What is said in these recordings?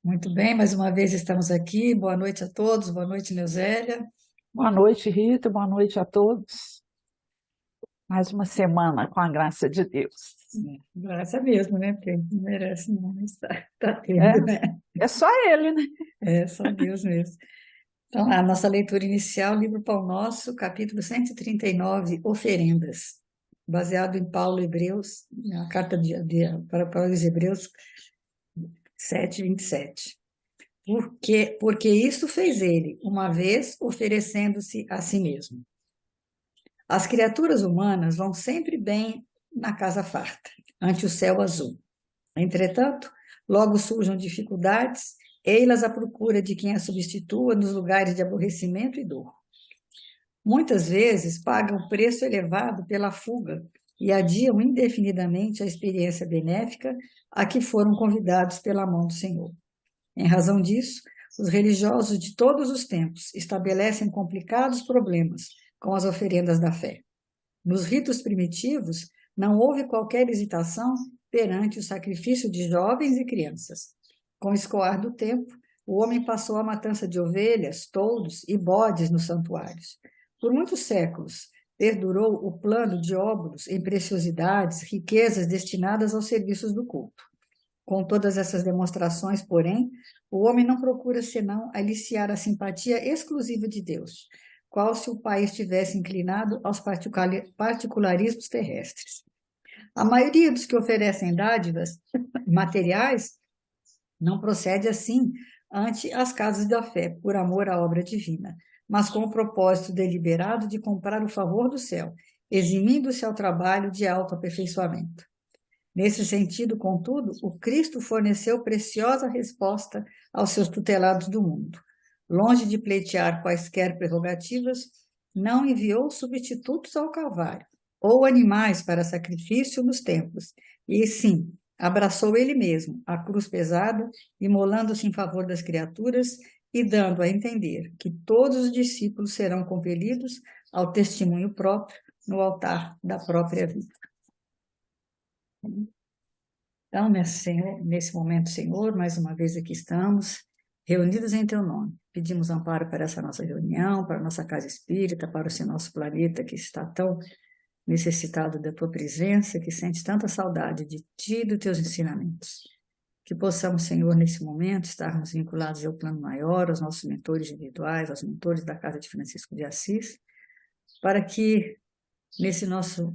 Muito bem, mais uma vez estamos aqui. Boa noite a todos, boa noite, Neusélia. Boa noite, Rita. Boa noite a todos. Mais uma semana com a graça de Deus. Graça mesmo, né? Porque não merece, não, mas tá É, tendo, né? é só ele, né? É só Deus mesmo. Então, a nossa leitura inicial, livro Pão Nosso, capítulo 139, Oferendas, baseado em Paulo Hebreus, na carta para os Hebreus 7:27. Porque isso fez ele, uma vez oferecendo-se a si mesmo. As criaturas humanas vão sempre bem na casa farta, ante o céu azul. Entretanto, logo surjam dificuldades, ei-las à procura de quem a substitua nos lugares de aborrecimento e dor. Muitas vezes pagam preço elevado pela fuga e adiam indefinidamente a experiência benéfica a que foram convidados pela mão do Senhor. Em razão disso, os religiosos de todos os tempos estabelecem complicados problemas com as oferendas da fé. Nos ritos primitivos, não houve qualquer hesitação perante o sacrifício de jovens e crianças. Com o escoar do tempo, o homem passou a matança de ovelhas, toldos e bodes nos santuários. Por muitos séculos, perdurou o plano de óbulos em preciosidades, riquezas destinadas aos serviços do culto. Com todas essas demonstrações, porém, o homem não procura senão aliciar a simpatia exclusiva de Deus, qual se o pai estivesse inclinado aos particularismos terrestres. A maioria dos que oferecem dádivas materiais não procede assim ante as casas da fé, por amor à obra divina, mas com o propósito deliberado de comprar o favor do céu, eximindo-se ao trabalho de autoaperfeiçoamento. Nesse sentido, contudo, o Cristo forneceu preciosa resposta aos seus tutelados do mundo. Longe de pleitear quaisquer prerrogativas, não enviou substitutos ao Calvário, ou animais para sacrifício nos templos, e sim, abraçou ele mesmo a cruz pesada, imolando-se em favor das criaturas e dando a entender que todos os discípulos serão compelidos ao testemunho próprio no altar da própria vida. Então, nesse momento, Senhor, mais uma vez aqui estamos, reunidos em Teu nome. Pedimos amparo para essa nossa reunião, para a nossa casa espírita, para esse nosso planeta que está tão necessitado da Tua presença, que sente tanta saudade de Ti e dos Teus ensinamentos. Que possamos, Senhor, nesse momento, estarmos vinculados ao plano maior, aos nossos mentores individuais, aos mentores da Casa de Francisco de Assis, para que nesse nossa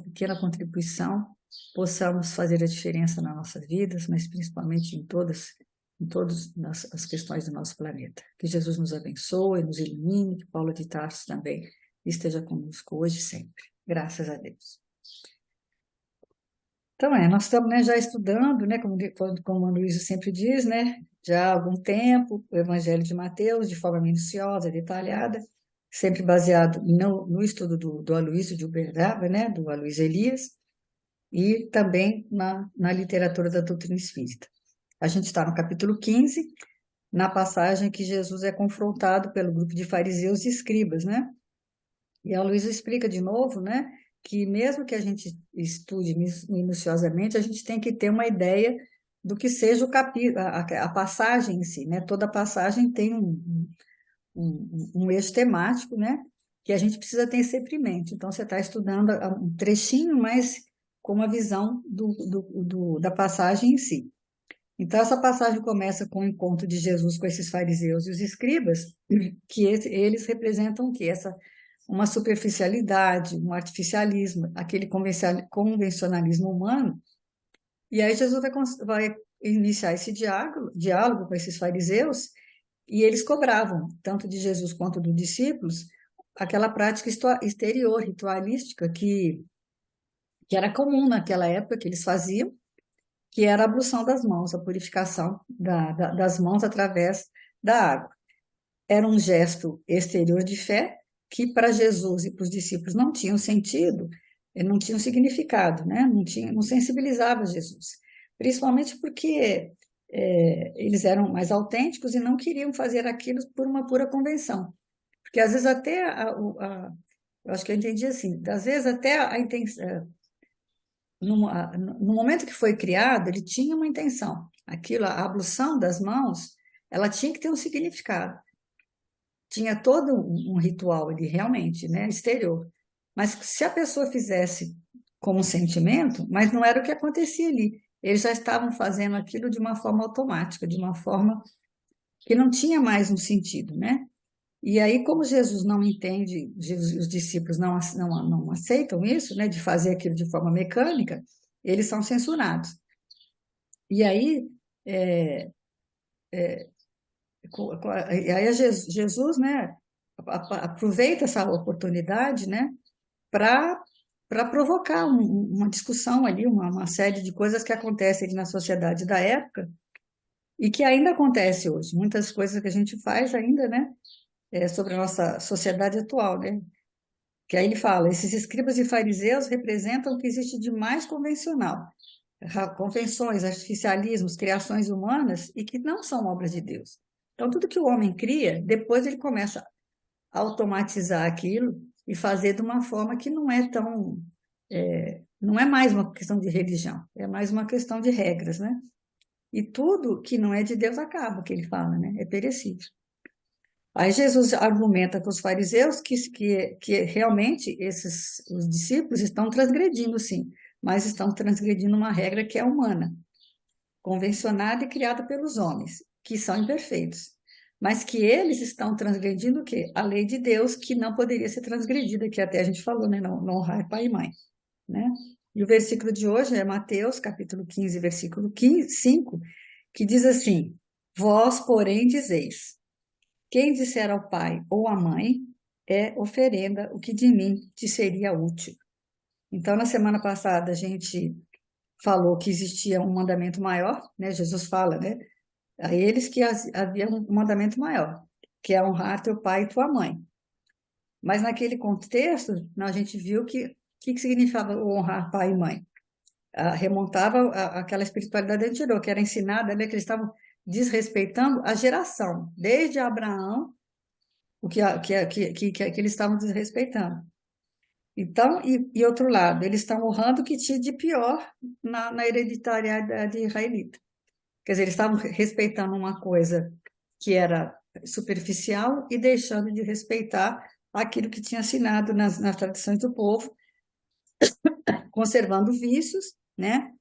pequena contribuição possamos fazer a diferença nas nossas vidas, mas principalmente em todas as questões do nosso planeta. Que Jesus nos abençoe, nos ilumine, que Paulo de Tarso também esteja conosco hoje e sempre. Graças a Deus. Então, nós estamos, já estudando, como a Luísa sempre diz, já há algum tempo, o Evangelho de Mateus, de forma minuciosa, detalhada, sempre baseado no estudo do Aloysio de Uberaba, do Aloysio Elias, e também na literatura da doutrina espírita. A gente está no capítulo 15, na passagem que Jesus é confrontado pelo grupo de fariseus e escribas, E a Luísa explica de novo, que mesmo que a gente estude minuciosamente, a gente tem que ter uma ideia do que seja a passagem em si, Toda passagem tem um eixo temático, que a gente precisa ter sempre em mente. Então, você está estudando um trechinho, mas com uma visão da passagem em si. Então, essa passagem começa com o encontro de Jesus com esses fariseus e os escribas, que eles representam o quê? Uma superficialidade, um artificialismo, aquele convencionalismo humano. E aí Jesus vai iniciar esse diálogo com esses fariseus, e eles cobravam, tanto de Jesus quanto dos discípulos, aquela prática exterior, ritualística, que era comum naquela época, que eles faziam, que era a ablução das mãos, a purificação das mãos através da água. Era um gesto exterior de fé, que para Jesus e para os discípulos não tinham sentido, não tinham significado, não sensibilizava Jesus. Principalmente porque eles eram mais autênticos e não queriam fazer aquilo por uma pura convenção. Porque às vezes até, eu acho que eu entendi assim, às vezes até no momento que foi criado, ele tinha uma intenção. Aquilo, a ablução das mãos, ela tinha que ter um significado. Tinha todo um ritual ali, realmente, né, exterior. Mas se a pessoa fizesse como um sentimento, mas não era o que acontecia ali. Eles já estavam fazendo aquilo de uma forma automática, de uma forma que não tinha mais um sentido, né? E aí, como Jesus não entende, os discípulos não aceitam isso, né, de fazer aquilo de forma mecânica, eles são censurados. E aí, é, e aí Jesus, né, aproveita essa oportunidade, né, para provocar uma discussão ali, uma série de coisas que acontecem ali na sociedade da época e que ainda acontece hoje. Muitas coisas que a gente faz ainda, né, sobre a nossa sociedade atual, né? Que aí ele fala, esses escribas e fariseus representam o que existe de mais convencional, convenções, artificialismos, criações humanas e que não são obras de Deus. Então, tudo que o homem cria, depois ele começa a automatizar aquilo e fazer de uma forma que não é tão, não é mais uma questão de religião, é mais uma questão de regras, né? E tudo que não é de Deus acaba, que ele fala, né? É perecível. Aí Jesus argumenta com os fariseus que realmente os discípulos estão transgredindo, sim, mas estão transgredindo uma regra que é humana, convencionada e criada pelos homens, que são imperfeitos. Mas que eles estão transgredindo o quê? A lei de Deus, que não poderia ser transgredida, que até a gente falou, né? Não honrar pai e mãe, né? E o versículo de hoje é Mateus, capítulo 15, versículo 5, que diz assim: Vós, porém, dizeis. Quem disser ao pai ou à mãe é oferenda o que de mim te seria útil. Então, na semana passada, a gente falou que existia um mandamento maior, né? Jesus fala, né? A eles que havia um mandamento maior, que é honrar teu pai e tua mãe. Mas naquele contexto, a gente viu que significava honrar pai e mãe. Remontava aquela espiritualidade anterior, que era ensinada, né? Que eles estavam desrespeitando a geração, desde Abraão o que eles estavam desrespeitando. Então, e outro lado, eles estão honrando o que tinha de pior na hereditariedade israelita. Quer dizer, eles estavam respeitando uma coisa que era superficial e deixando de respeitar aquilo que tinha assinado nas tradições do povo, conservando vícios, né?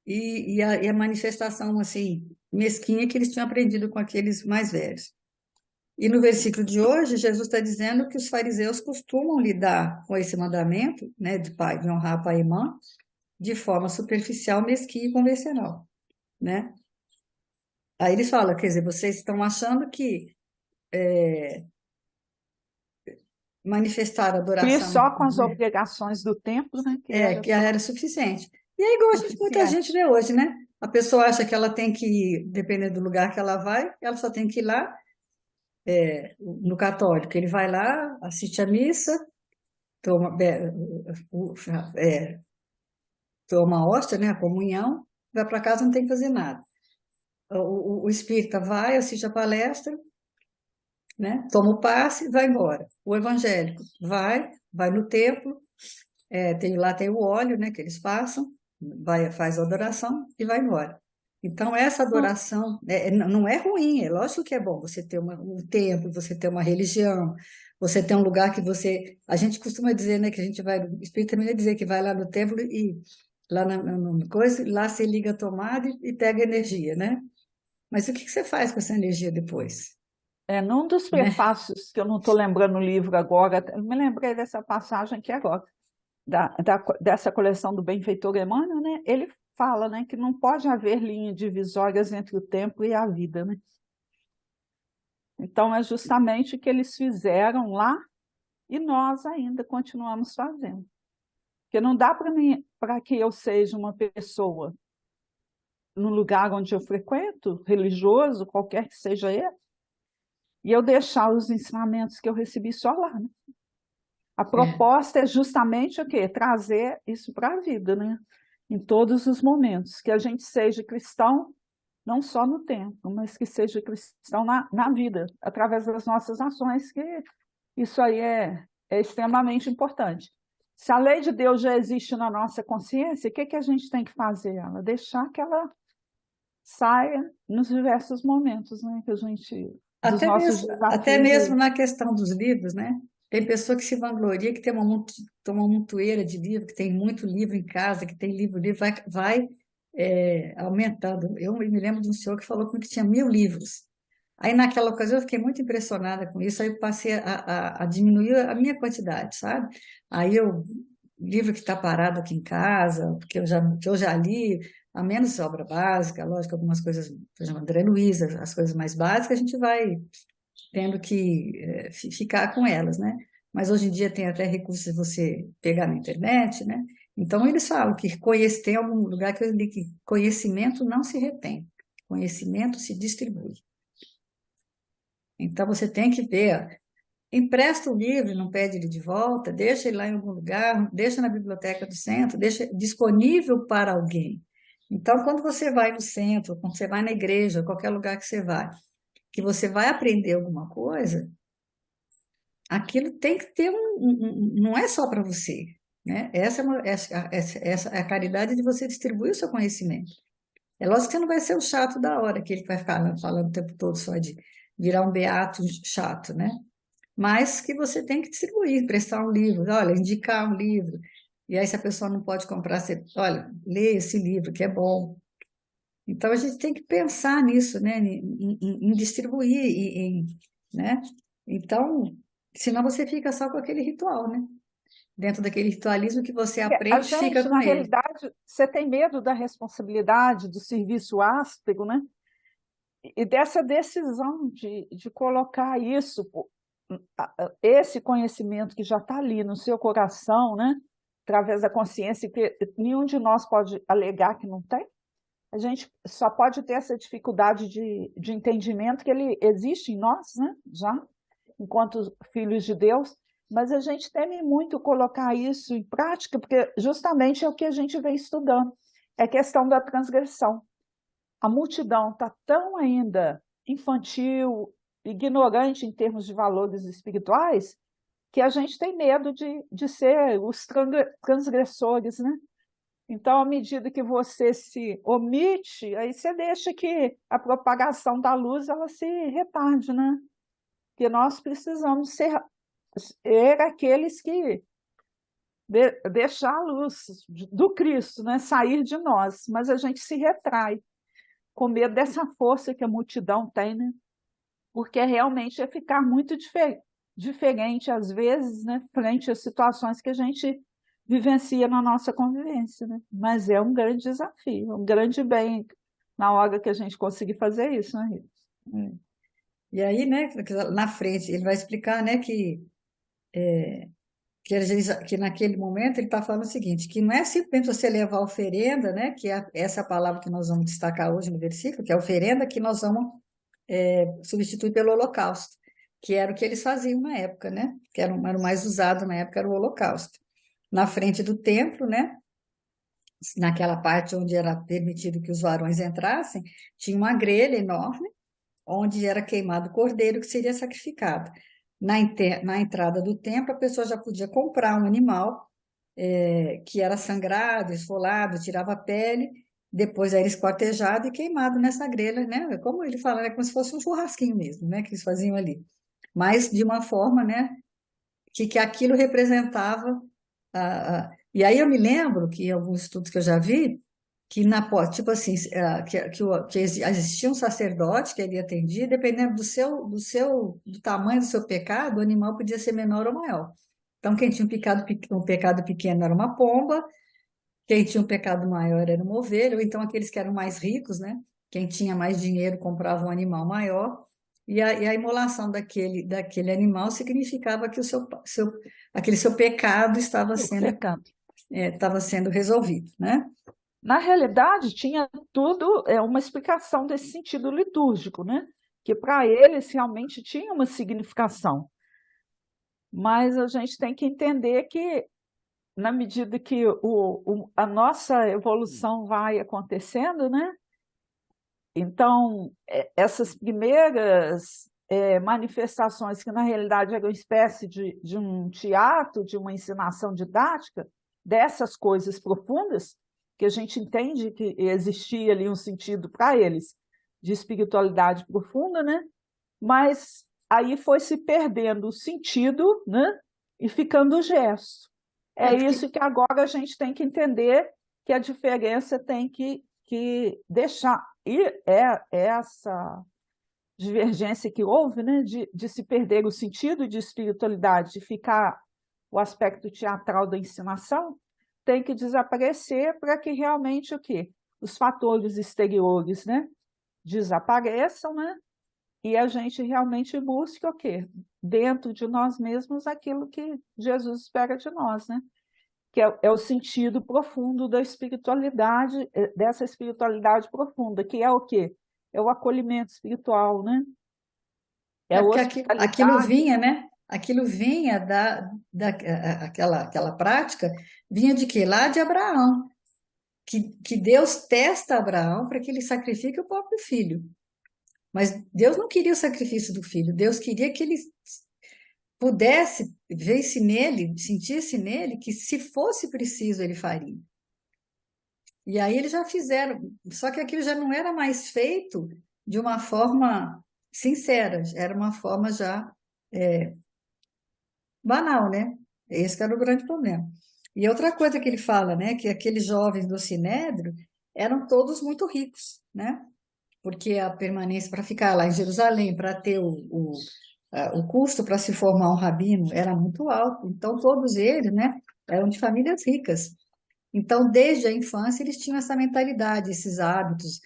E a manifestação, assim, mesquinha que eles tinham aprendido com aqueles mais velhos. E no versículo de hoje, Jesus está dizendo que os fariseus costumam lidar com esse mandamento, né, de honrar pai e mãe, de forma superficial, mesquinha e convencional, né? Aí eles falam, quer dizer, vocês estão achando que manifestar E adoração, só com as né, obrigações do templo, né, que era que era suficiente. E é igual muita gente suficiente. vê hoje, né? A pessoa acha que ela tem que ir, dependendo do lugar que ela vai, ela só tem que ir lá, no católico, ele vai lá, assiste a missa, toma, o- é, toma a hóstia, né, a comunhão, vai para casa, não tem que fazer nada. O espírita vai, assiste a palestra, né, toma o passe, vai embora. O evangélico vai no templo, lá tem o óleo, né, que eles passam, faz a adoração e vai embora. Então, essa adoração não é ruim, é lógico que é bom você ter um templo, você ter uma religião, você ter um lugar que você. A gente costuma dizer, né, que a gente vai. O Espírito também vai dizer que vai lá no templo e lá na coisa, lá você liga a tomada e pega energia, né? Mas o que você faz com essa energia depois? Num dos Né? prefácios, que eu não estou lembrando o livro agora, eu me lembrei dessa passagem aqui agora, dessa coleção do Benfeitor Emmanuel, né? Ele fala, né, que não pode haver linhas divisórias entre o tempo e a vida, né? Então, é justamente o que eles fizeram lá e nós ainda continuamos fazendo. Porque não dá para que eu seja uma pessoa no lugar onde eu frequento, religioso, qualquer que seja ele, e eu deixar os ensinamentos que eu recebi só lá, né? A É, proposta é justamente o quê? Trazer isso para a vida, né? Em todos os momentos, que a gente seja cristão, não só no tempo, mas que seja cristão na vida, através das nossas ações, que isso aí é extremamente importante. Se a lei de Deus já existe na nossa consciência, o que a gente tem que fazer? Ela deixar que ela saia nos diversos momentos, né, que a gente, dos nossos Até desafios mesmo de... na questão dos livros, né? Tem pessoa que se vangloria que tem uma montoeira de livro, que tem muito livro em casa, que tem livro, vai aumentando. Eu me lembro de um senhor que falou comigo que tinha 1.000 livros. Aí, naquela ocasião, eu fiquei muito impressionada com isso, aí eu passei a diminuir a minha quantidade, sabe? Aí eu, livro que está parado aqui em casa, que eu já li, a menos obra básica, lógico, algumas coisas, por exemplo, André Luiz, as coisas mais básicas, a gente vai tendo que ficar com elas, né? Mas hoje em dia tem até recursos de você pegar na internet, né? Então, eles falam que tem algum lugar que eu li que conhecimento não se retém, conhecimento se distribui. Então, você tem que ver, empresta o livro, não pede ele de volta, deixa ele lá em algum lugar, deixa na biblioteca do centro, deixa disponível para alguém. Então, quando você vai no centro, quando você vai na igreja, qualquer lugar que você vai aprender alguma coisa, aquilo tem que ter não é só para você, né? Essa é a caridade de você distribuir o seu conhecimento. É lógico que você não vai ser o chato da hora, que ele vai ficar falando o tempo todo só de virar um beato chato, né? Mas que você tem que distribuir, prestar um livro, olha, indicar um livro. E aí, se a pessoa não pode comprar, você, olha, lê esse livro que é bom. Então, a gente tem que pensar nisso, né? Em distribuir, né? Então, senão você fica só com aquele ritual, né? Dentro daquele ritualismo que você A aprende, fica gente, com na ele. realidade, você tem medo da responsabilidade, do serviço áspero, né? E dessa decisão de colocar isso, esse conhecimento que já está ali no seu coração, né? Através da consciência, que nenhum de nós pode alegar que não tem. A gente só pode ter essa dificuldade de entendimento que ele existe em nós, né? Já, enquanto filhos de Deus, mas a gente teme muito colocar isso em prática, porque justamente é o que a gente vem estudando, é a questão da transgressão. A multidão está tão ainda infantil, ignorante em termos de valores espirituais, que a gente tem medo de ser os transgressores, né? Então, à medida que você se omite, aí você deixa que a propagação da luz ela se retarde, né? Porque nós precisamos ser aqueles que deixar a luz do Cristo, né? Sair de nós, mas a gente se retrai com medo dessa força que a multidão tem, né? Porque realmente é ficar muito diferente, às vezes, né? Frente às situações que a gente vivencia na nossa convivência, né? Mas é um grande desafio, um grande bem na hora que a gente conseguir fazer isso, né, Rita? E aí, né, na frente, ele vai explicar, né, que naquele momento ele está falando o seguinte, que não é simplesmente você levar a oferenda, né, que é essa palavra que nós vamos destacar hoje no versículo, que é a oferenda que nós vamos substituir pelo holocausto, que era o que eles faziam na época, né, que era o mais usado na época, era o holocausto. Na frente do templo, né, naquela parte onde era permitido que os varões entrassem, tinha uma grelha enorme, onde era queimado o cordeiro que seria sacrificado. Na entrada do templo, a pessoa já podia comprar um animal que era sangrado, esfolado, tirava a pele, depois era esquartejado e queimado nessa grelha, né? Como ele fala, é como se fosse um churrasquinho mesmo, né? Que eles faziam ali. Mas de uma forma, né? Que aquilo representava. E aí eu me lembro que em alguns estudos que eu já vi, que tipo assim, que existia um sacerdote que ele atendia, dependendo do tamanho do seu pecado, o animal podia ser menor ou maior. Então, quem tinha um pecado pequeno era uma pomba, quem tinha um pecado maior era uma ovelha, ou então aqueles que eram mais ricos, né? Quem tinha mais dinheiro comprava um animal maior, e a imolação daquele animal significava que aquele seu pecado Pecado. estava sendo resolvido, né? Na realidade, tinha tudo uma explicação desse sentido litúrgico, né? Que para eles realmente tinha uma significação. Mas a gente tem que entender que, na medida que a nossa evolução vai acontecendo, né? Então, essas primeiras manifestações que, na realidade, eram uma espécie de um teatro, de uma encenação didática, dessas coisas profundas, que a gente entende que existia ali um sentido para eles de espiritualidade profunda, né? Mas aí foi se perdendo o sentido, né? E ficando o gesto. É É porque isso que agora a gente tem que entender, que a diferença tem que deixar. E é essa divergência que houve, né, de se perder o sentido de espiritualidade, de ficar o aspecto teatral da encenação, tem que desaparecer para que realmente o quê? Os fatores exteriores, né, desapareçam, né, e a gente realmente busque o quê? Dentro de nós mesmos aquilo que Jesus espera de nós, né? Que é o sentido profundo da espiritualidade, dessa espiritualidade profunda, que é o quê? É o acolhimento espiritual, né? É É a porque aquilo hospitalidade. vinha, né? Aquilo vinha aquela prática, vinha de quê? Lá de Abraão, que Deus testa Abraão para que ele sacrifique o próprio filho. Mas Deus não queria o sacrifício do filho, Deus queria que ele pudesse, visse nele, sentisse nele, que se fosse preciso ele faria. E aí eles já fizeram, só que aquilo já não era mais feito de uma forma sincera, era uma forma já banal, né? Esse que era o grande problema. E outra coisa que ele fala, né, que aqueles jovens do Sinédrio eram todos muito ricos, né? Porque a permanência para ficar lá em Jerusalém, para ter o custo para se formar um rabino era muito alto. Então, todos eles, né, eram de famílias ricas. Então, desde a infância, eles tinham essa mentalidade, esses hábitos,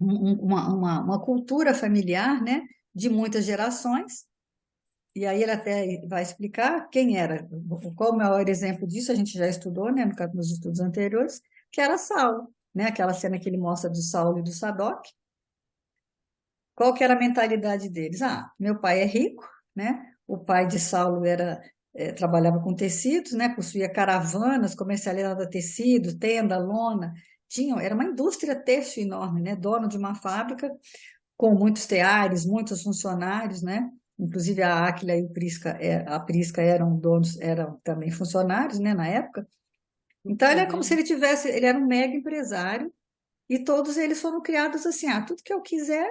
uma cultura familiar, né, de muitas gerações. E aí ele até vai explicar quem era, qual o maior exemplo disso, a gente já estudou, né, nos estudos anteriores, que era Saulo, né, aquela cena que ele mostra do Saulo e do Sadoc. Qual que era a mentalidade deles? Ah, meu pai é rico, né? O pai de Saulo trabalhava com tecidos, né? Possuía caravanas, comercializava tecido, tenda, lona. Era uma indústria têxtil enorme, né? Dono de uma fábrica com muitos teares, muitos funcionários, né? Inclusive a Áquila e a Prisca eram donos, eram também funcionários, né? Na época. Então ele é como se ele era um mega empresário e todos eles foram criados assim, ah, tudo que eu quiser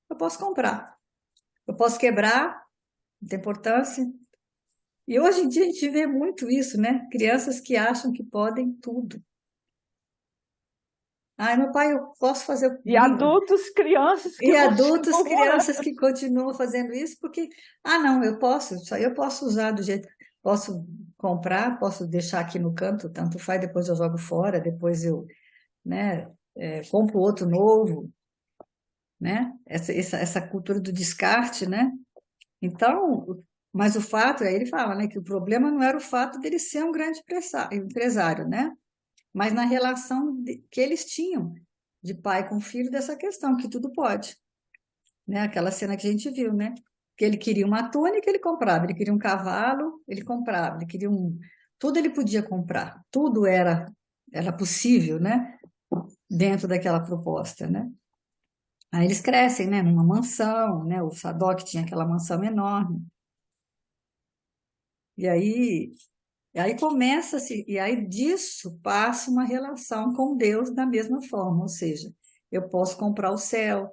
eu posso comprar, eu posso quebrar, não tem importância. E hoje em dia a gente vê muito isso, né? Crianças que acham que podem tudo. Ai, meu pai, eu posso fazer o E adultos, crianças E que adultos, continuam crianças que continuam fazendo isso porque, ah, não, eu posso, só eu posso usar do jeito, posso comprar, posso deixar aqui no canto, tanto faz, depois eu jogo fora, depois eu, né, compro outro novo, né? Essa cultura do descarte, né? Então, mas o fato, aí ele fala, né, que o problema não era o fato dele ser um grande empresário, né? Mas na relação que eles tinham de pai com filho dessa questão, que tudo pode, né? Aquela cena que a gente viu, né? Que ele queria uma túnica, ele comprava, ele queria um cavalo, ele comprava, ele queria tudo ele podia comprar, tudo era possível, né? Dentro daquela proposta, né? Aí eles crescem, né? Numa mansão, né? O Sadoc tinha aquela mansão enorme. E aí começa-se, e aí disso passa uma relação com Deus da mesma forma, ou seja, eu posso comprar o céu,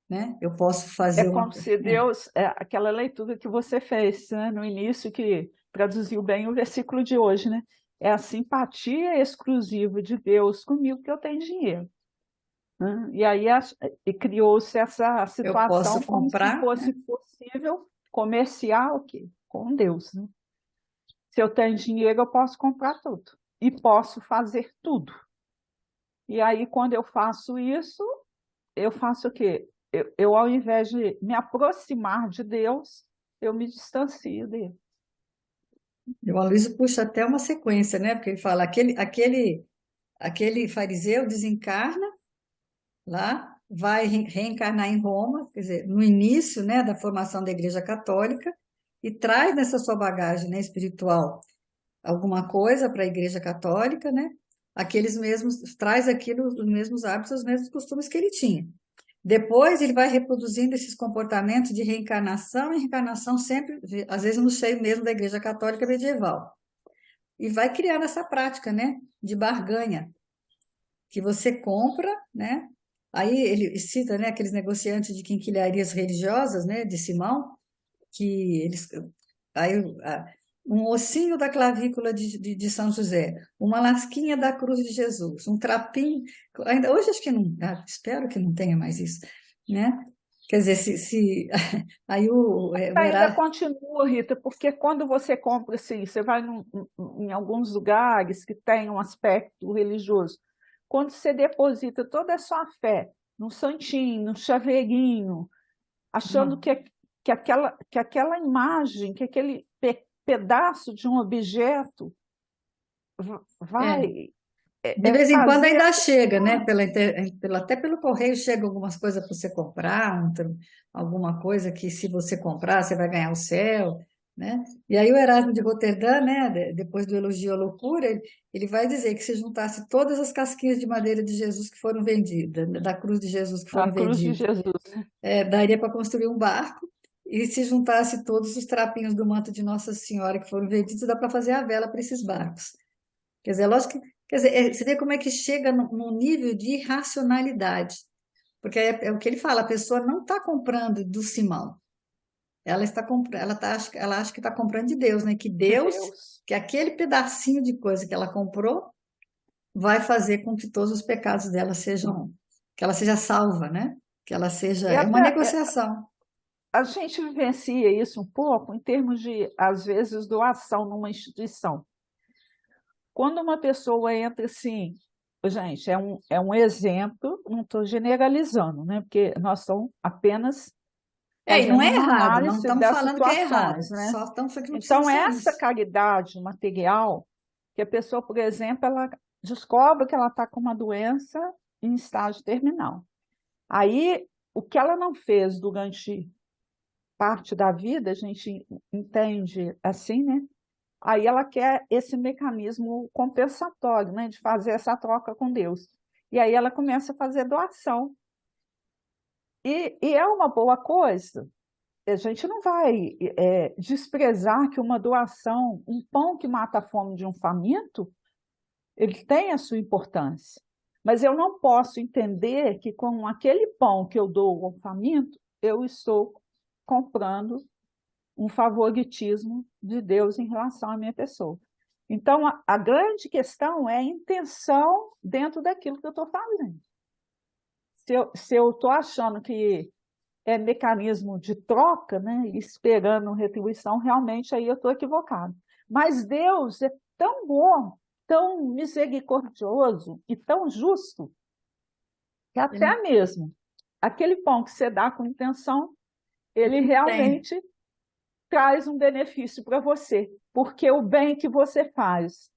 né? Eu posso É fazer uma. como se Deus, aquela leitura que você fez, né, no início, que traduziu bem o versículo de hoje, né? É a simpatia exclusiva de Deus comigo que eu tenho dinheiro, né? E aí e criou-se essa Eu situação posso como se comprar, fosse né? possível comerciar o quê? Com Deus, né? Se eu tenho dinheiro, eu posso comprar tudo e posso fazer tudo. E aí, quando eu faço isso, eu faço o quê? Ao invés de me aproximar de Deus, eu me distancio dele. O Aloysio puxa até uma sequência, né? Porque ele fala, aquele fariseu desencarna lá, vai reencarnar em Roma, quer dizer, no início, né, da formação da Igreja Católica, e traz nessa sua bagagem, né, espiritual alguma coisa para a Igreja Católica, né? Aqueles mesmos, traz aquilo, os mesmos hábitos, os mesmos costumes que ele tinha. Depois ele vai reproduzindo esses comportamentos de reencarnação e reencarnação sempre, às vezes no seio mesmo da Igreja Católica medieval. E vai criando essa prática, né, de barganha, que você compra, né? Aí ele cita, né, aqueles negociantes de quinquilharias religiosas, né, de Simão, que eles aí um ossinho da clavícula de São José, uma lasquinha da cruz de Jesus, um trapinho, ainda hoje acho que não, espero que não tenha mais isso, né? Quer dizer, se aí o Ainda Erasmo, continua, Rita, porque quando você compra assim, você vai em alguns lugares que tem um aspecto religioso, quando você deposita toda a sua fé num santinho, num chaveirinho, achando que aquela imagem, que aquele pedaço de um objeto é, vai de vez em quando fazer a ainda chega, né? pessoa. Até pelo correio chega algumas coisas para você comprar, alguma coisa que se você comprar você vai ganhar o céu, né? E aí o Erasmo de Roterdã, né? Depois do elogio à loucura, ele vai dizer que se juntasse todas as casquinhas de madeira de Jesus que foram vendidas, da cruz de Jesus que A foram cruz de vendidas, Jesus. daria para construir um barco. E se juntasse todos os trapinhos do manto de Nossa Senhora que foram vendidos, dá para fazer a vela para esses barcos. Quer dizer, lógico que, quer dizer, você vê como é que chega num nível de irracionalidade. Porque é o que ele fala, a pessoa não está comprando do Simão. Ela está comprando, ela acha que está comprando de Deus, né? Que De Deus, Deus. que aquele pedacinho de coisa que ela comprou vai fazer com que todos os pecados dela sejam, que ela seja salva, né? Que ela seja, E é uma até negociação. a gente vivencia isso um pouco em termos de, às vezes, doação numa instituição. Quando uma pessoa entra assim, gente, é um exemplo, não estou generalizando, né? Porque nós estamos apenas E não fazendo é uma errado, não análise estamos das falando que é errado, situações, né? só estamos falando que não precisa Então, ser essa isso. caridade material, que a pessoa, por exemplo, ela descobre que ela está com uma doença em estágio terminal. Aí, o que ela não fez durante parte da vida, a gente entende assim, né? Aí ela quer esse mecanismo compensatório, né? De fazer essa troca com Deus. E aí ela começa a fazer doação. E é uma boa coisa. A gente não vai desprezar que uma doação, um pão que mata a fome de um faminto, ele tem a sua importância. Mas eu não posso entender que com aquele pão que eu dou ao faminto, eu estou comprando um favoritismo de Deus em relação à minha pessoa. Então, a grande questão é a intenção dentro daquilo que eu estou fazendo. Se eu estou achando que é mecanismo de troca, né, esperando retribuição, realmente aí eu estou equivocado. Mas Deus é tão bom, tão misericordioso e tão justo, que Ele até mesmo aquele pão que você dá com intenção, ele tem. realmente traz um benefício para você, porque o bem que você faz,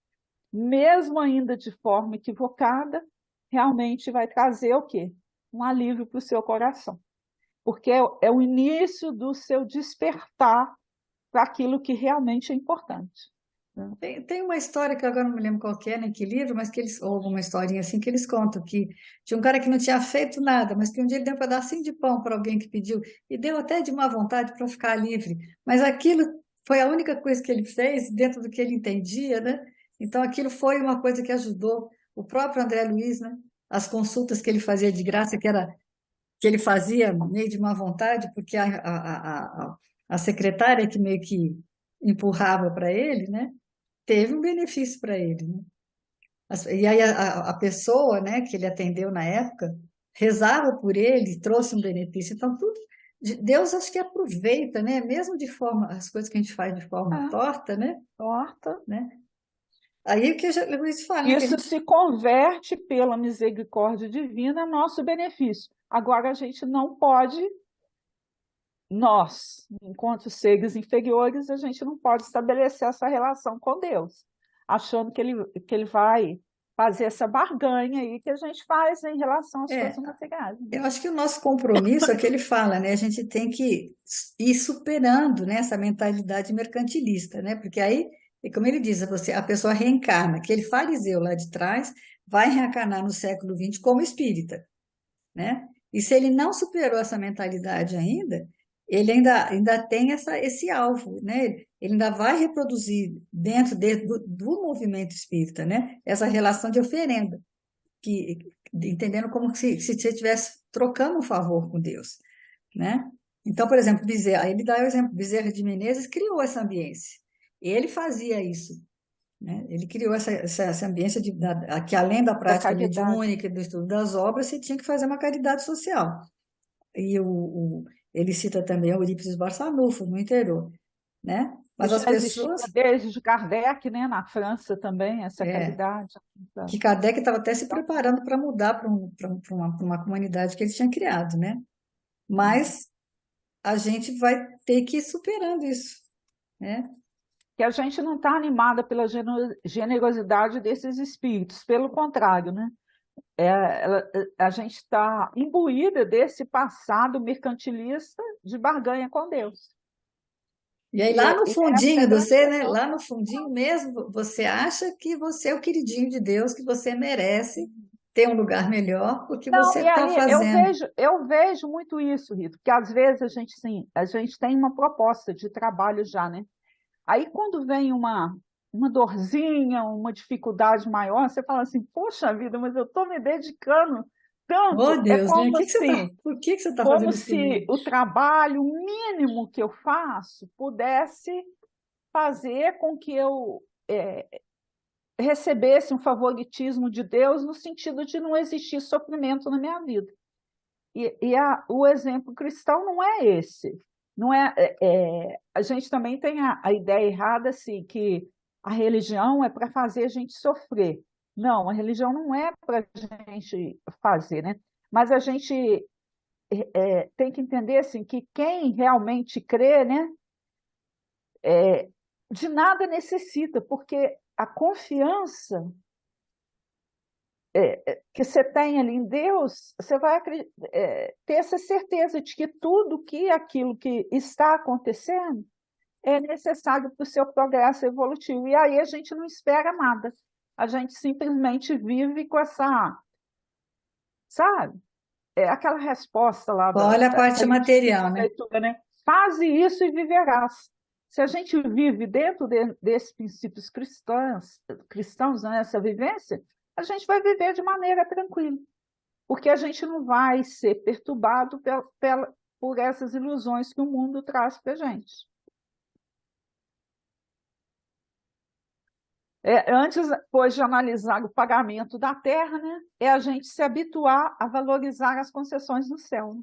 mesmo ainda de forma equivocada, realmente vai trazer o quê? Um alívio para o seu coração, porque é o início do seu despertar para aquilo que realmente é importante, né? Tem uma história que eu agora não me lembro qual que é, nem que livro, mas que eles, ou alguma historinha assim, que eles contam que tinha um cara que não tinha feito nada, mas que um dia ele deu um pedacinho de pão para alguém que pediu, e deu até de má vontade para ficar livre. Mas aquilo foi a única coisa que ele fez dentro do que ele entendia, né? Então aquilo foi uma coisa que ajudou o próprio André Luiz, né? As consultas que ele fazia de graça, que ele fazia meio de má vontade, porque a secretária que meio que empurrava para ele, né? Teve um benefício para ele, né? E aí a pessoa, né, que ele atendeu na época, rezava por ele, trouxe um benefício. Então, tudo, Deus acho que aproveita, né, mesmo de forma, as coisas que a gente faz de forma Ah, torta, né, torta. né? Aí o que o Luiz fala, né, que a Isso gente, se converte pela misericórdia divina a nosso benefício. Agora, a gente não pode, nós, enquanto seres inferiores, a gente não pode estabelecer essa relação com Deus, achando que ele vai fazer essa barganha aí que a gente faz em relação às é, coisas materiais, né? eu acho que o nosso compromisso é que ele fala, né, a gente tem que ir superando, né, essa mentalidade mercantilista, né, porque aí, e como ele diz, a pessoa reencarna, aquele fariseu lá de trás vai reencarnar no século XX como espírita, né? E se ele não superou essa mentalidade ainda, ele ainda tem esse alvo, né? Ele ainda vai reproduzir dentro do movimento espírita, né? Essa relação de oferenda, que, entendendo como se você estivesse trocando um favor com Deus, né? Então, por exemplo, Bezerra, aí ele dá o exemplo, Bezerra de Menezes criou essa ambiência. Ele fazia isso, né? Ele criou essa ambiência que, além da Da prática caridade. mediúnica e do estudo das obras, você tinha que fazer uma caridade social. E ele cita também o Eurípides Barçanufo, no interior, né? Que Mas as já existia pessoas, desde Kardec, né, na França também, essa é, caridade. que Kardec estava até se Então, preparando para mudar para uma comunidade que ele tinha criado, né? hum, Mas a gente vai ter que ir superando isso, né? que a gente não está animada pela generosidade desses espíritos, pelo contrário, né? A gente está imbuída desse passado mercantilista de barganha com Deus. E aí lá no E essa é a fundinho grande você, né? questão. Lá no fundinho mesmo, você acha que você é o queridinho de Deus, que você merece ter um lugar melhor, porque Não, você e está aí fazendo. eu vejo muito isso, Rito, porque às vezes sim, a gente tem uma proposta de trabalho já, né? Aí quando vem uma dorzinha, uma dificuldade maior, você fala assim, poxa vida, mas eu estou me dedicando Oh, tanto, é Deus, né? Por que que você está como fazendo isso comigo? se o trabalho mínimo que eu faço pudesse fazer com que eu recebesse um favoritismo de Deus no sentido de não existir sofrimento na minha vida. O exemplo cristão não é esse. Não a gente também tem a ideia errada assim, que a religião é para fazer a gente sofrer. Não, a religião não é para a gente fazer, né? Mas a gente tem que entender assim, que quem realmente crê, né, de nada necessita, porque a confiança que você tem ali em Deus, você vai ter essa certeza de que tudo aquilo que está acontecendo é necessário para o seu progresso evolutivo. E aí a gente não espera nada. A gente simplesmente vive com essa, sabe? Aquela resposta lá Olha a que a parte gente cita material, na né? leitura, né? Faze isso e viverás. Se a gente vive dentro desses princípios cristãos, né, essa vivência, a gente vai viver de maneira tranquila, porque a gente não vai ser perturbado por essas ilusões que o mundo traz para a gente. Antes, depois de analisar o pagamento da terra, né, é a gente se habituar a valorizar as concessões do céu. Né?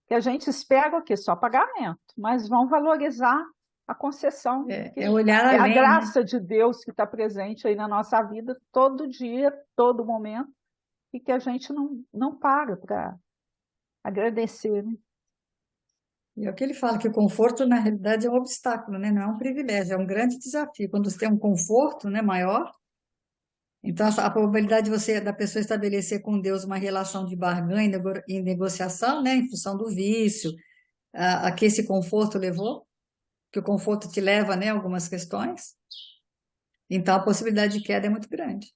Que a gente espera o quê? Só pagamento, mas vão valorizar a concessão, É olhar é a além, né? graça de Deus que está presente aí na nossa vida todo dia, todo momento, e que a gente não para agradecer. Né? E é o que ele fala, que o conforto, na realidade, é um obstáculo, né? Não é um privilégio, é um grande desafio. Quando você tem um conforto, né, maior, então a probabilidade da pessoa estabelecer com Deus uma relação de barganha e negociação, né, em função do vício, a que esse conforto levou, que o conforto te leva, né, a algumas questões, então a possibilidade de queda é muito grande.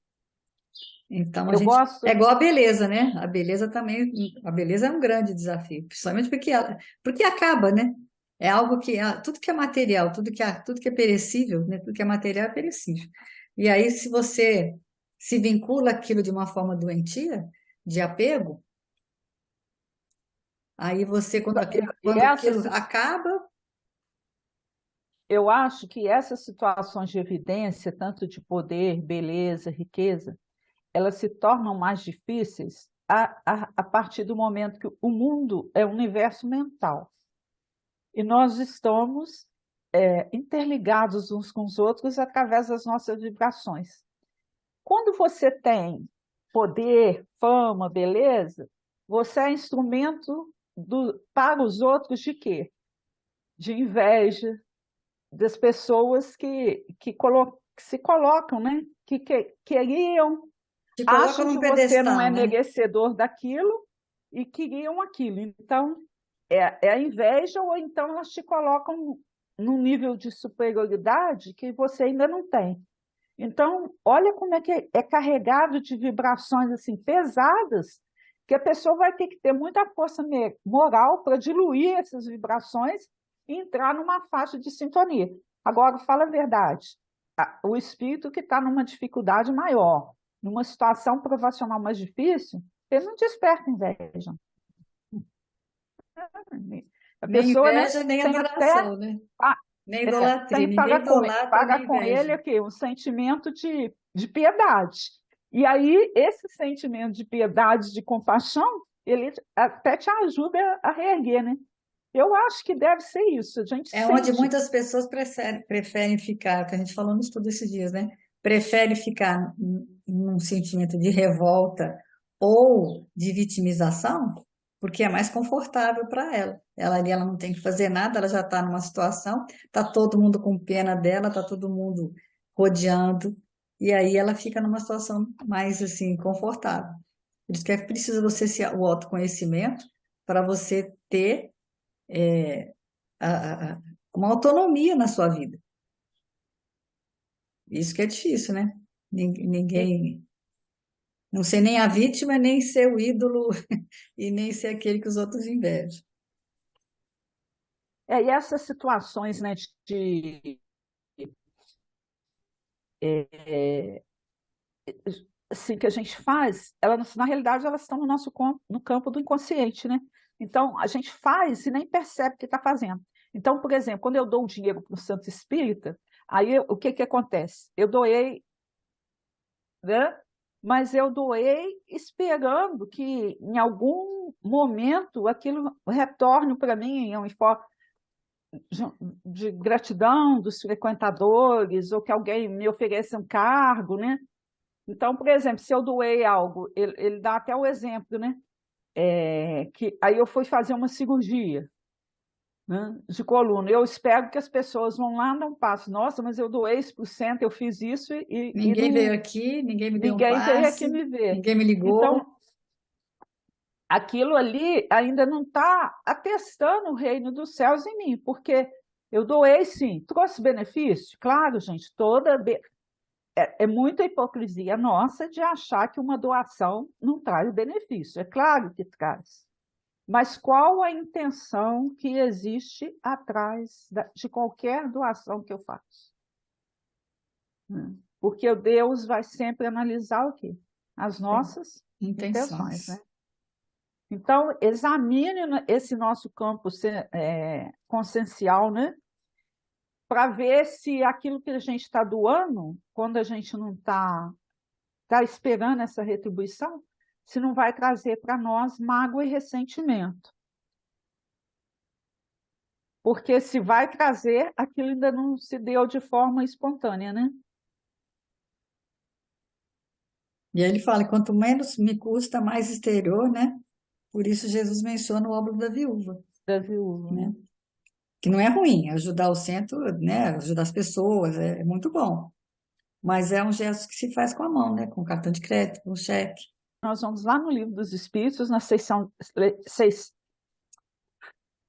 Então a Eu gente é gosto, igual a beleza, né? A beleza também, a beleza é um grande desafio, principalmente porque acaba, né? É algo que tudo que é material, tudo que é perecível, né? Tudo que é material é perecível. E aí se você se vincula aquilo de uma forma doentia, de apego, aí você e quando aquilo acaba, eu acho que essas situações de evidência, tanto de poder, beleza, riqueza, elas se tornam mais difíceis a partir do momento que o mundo é um universo mental. E nós estamos interligados uns com os outros através das nossas vibrações. Quando você tem poder, fama, beleza, você é instrumento para os outros de quê? De inveja, das pessoas que se colocam, né? Que queriam, te coloca acham num que você não pedestal, é né? merecedor daquilo e queriam aquilo. Então, é a inveja, ou então elas te colocam num nível de superioridade que você ainda não tem. Então, olha como é que é carregado de vibrações assim pesadas que a pessoa vai ter que ter muita força moral para diluir essas vibrações e entrar numa faixa de sintonia. Agora, fala a verdade, o espírito que está numa dificuldade maior, numa situação provacional mais difícil, ele não desperta inveja. A Nem pessoa, né, inveja, nem tem até adoração, né? Nem idolatria. tem que Ninguém idolatra pagar nem com ele inveja. aqui, um sentimento de piedade. E aí, esse sentimento de piedade, de compaixão, ele até te ajuda a reerguer, né? Eu acho que deve ser isso. A gente É onde sente. muitas pessoas preferem ficar, que a gente falou no estudo esses dias, né? Prefere ficar num sentimento de revolta ou de vitimização, porque é mais confortável para ela. Ela ali, ela não tem que fazer nada, ela já está numa situação, está todo mundo com pena dela, está todo mundo rodeando, e aí ela fica numa situação mais assim confortável. Por isso que é preciso você o autoconhecimento para você ter a- a- uma autonomia na sua vida. Isso que é difícil, né? Ninguém, não ser nem a vítima, nem ser o ídolo e nem ser aquele que os outros invejam. E essas situações, né, é, assim, que a gente faz, elas, na realidade, elas estão no nosso no campo do inconsciente, né? Então, a gente faz e nem percebe que está fazendo. Então, por exemplo, quando eu dou o dinheiro para o Santo Espírita, aí o que que acontece? Eu doei, né? Mas eu doei esperando que em algum momento aquilo retorne para mim em forma de gratidão dos frequentadores, ou que alguém me ofereça um cargo, né? Então, por exemplo, se eu doei algo, ele dá até o exemplo, né? Que aí eu fui fazer uma cirurgia, né, de coluna. Eu espero que as pessoas vão lá, não passo. Nossa, mas eu doei isso por cento, eu fiz isso e Ninguém veio não, aqui, ninguém me deu um ninguém veio aqui passe, me ver. ninguém me ligou. Então, aquilo ali ainda não está atestando o reino dos céus em mim, porque eu doei sim, trouxe benefício? Claro, gente, é muita hipocrisia nossa de achar que uma doação não traz benefício. É claro que traz. Mas qual a intenção que existe atrás de qualquer doação que eu faço? Porque o Deus vai sempre analisar o quê? As Tem nossas intenções, né? intenções. Então, examine esse nosso campo consciencial, né? Para ver se aquilo que a gente está doando, quando a gente não está esperando essa retribuição, se não vai trazer para nós mágoa e ressentimento. Porque se vai trazer, aquilo ainda não se deu de forma espontânea, né? E aí ele fala, quanto menos me custa, mais exterior, né? Por isso Jesus menciona o óbolo da viúva, Da viúva, né? né? Que não é ruim, ajudar o centro, né? Ajudar as pessoas, é muito bom. Mas é um gesto que se faz com a mão, né? Com cartão de crédito, com cheque. Nós vamos lá no Livro dos Espíritos, na pergunta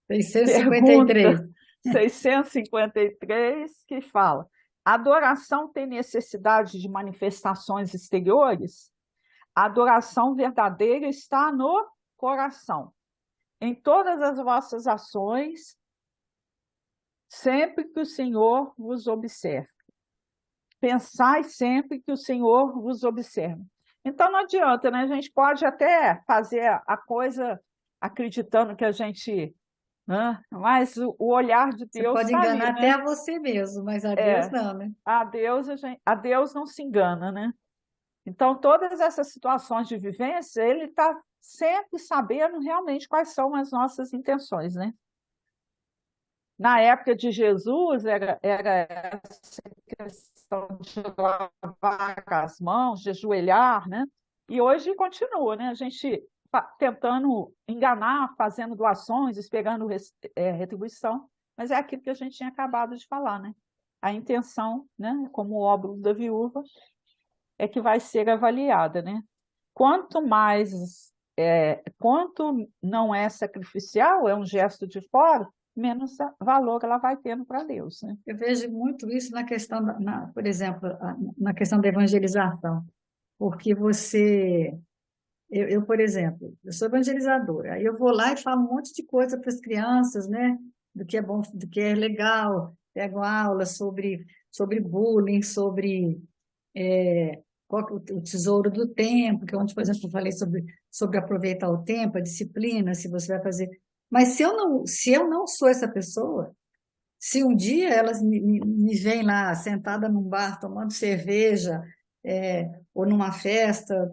653. 653, que fala: a adoração tem necessidade de manifestações exteriores? A adoração verdadeira está no coração. Em todas as vossas ações, sempre que o Senhor vos observe. Pensai sempre que o Senhor vos observa. Então não adianta, né? A gente pode até fazer a coisa acreditando que a gente, né? Mas o olhar de Você Deus pode está ali, enganar até né? a você mesmo, mas a Deus É, não, né? a Deus não se engana, né? Então todas essas situações de vivência, ele está sempre sabendo realmente quais são as nossas intenções, né? Na época de Jesus, era essa questão de lavar as mãos, de ajoelhar, né? E hoje continua, né? A gente tentando enganar, fazendo doações, esperando retribuição, mas é aquilo que a gente tinha acabado de falar, né? A intenção, né? Como o óbolo da viúva, é que vai ser avaliada, né? Quanto mais, quanto não é sacrificial, é um gesto de fora, menos valor ela vai tendo para Deus, né? Eu vejo muito isso na questão, por exemplo, na questão da evangelização, porque você Por exemplo, eu sou evangelizadora, aí eu vou lá e falo um monte de coisa para as crianças, né? Do que é bom, do que é legal, pego aula sobre bullying, sobre qual que é o tesouro do tempo, que é onde, por exemplo, eu falei sobre aproveitar o tempo, a disciplina, se você vai fazer. Mas se eu não sou essa pessoa, se um dia elas me veem lá sentada num bar tomando cerveja, ou numa festa,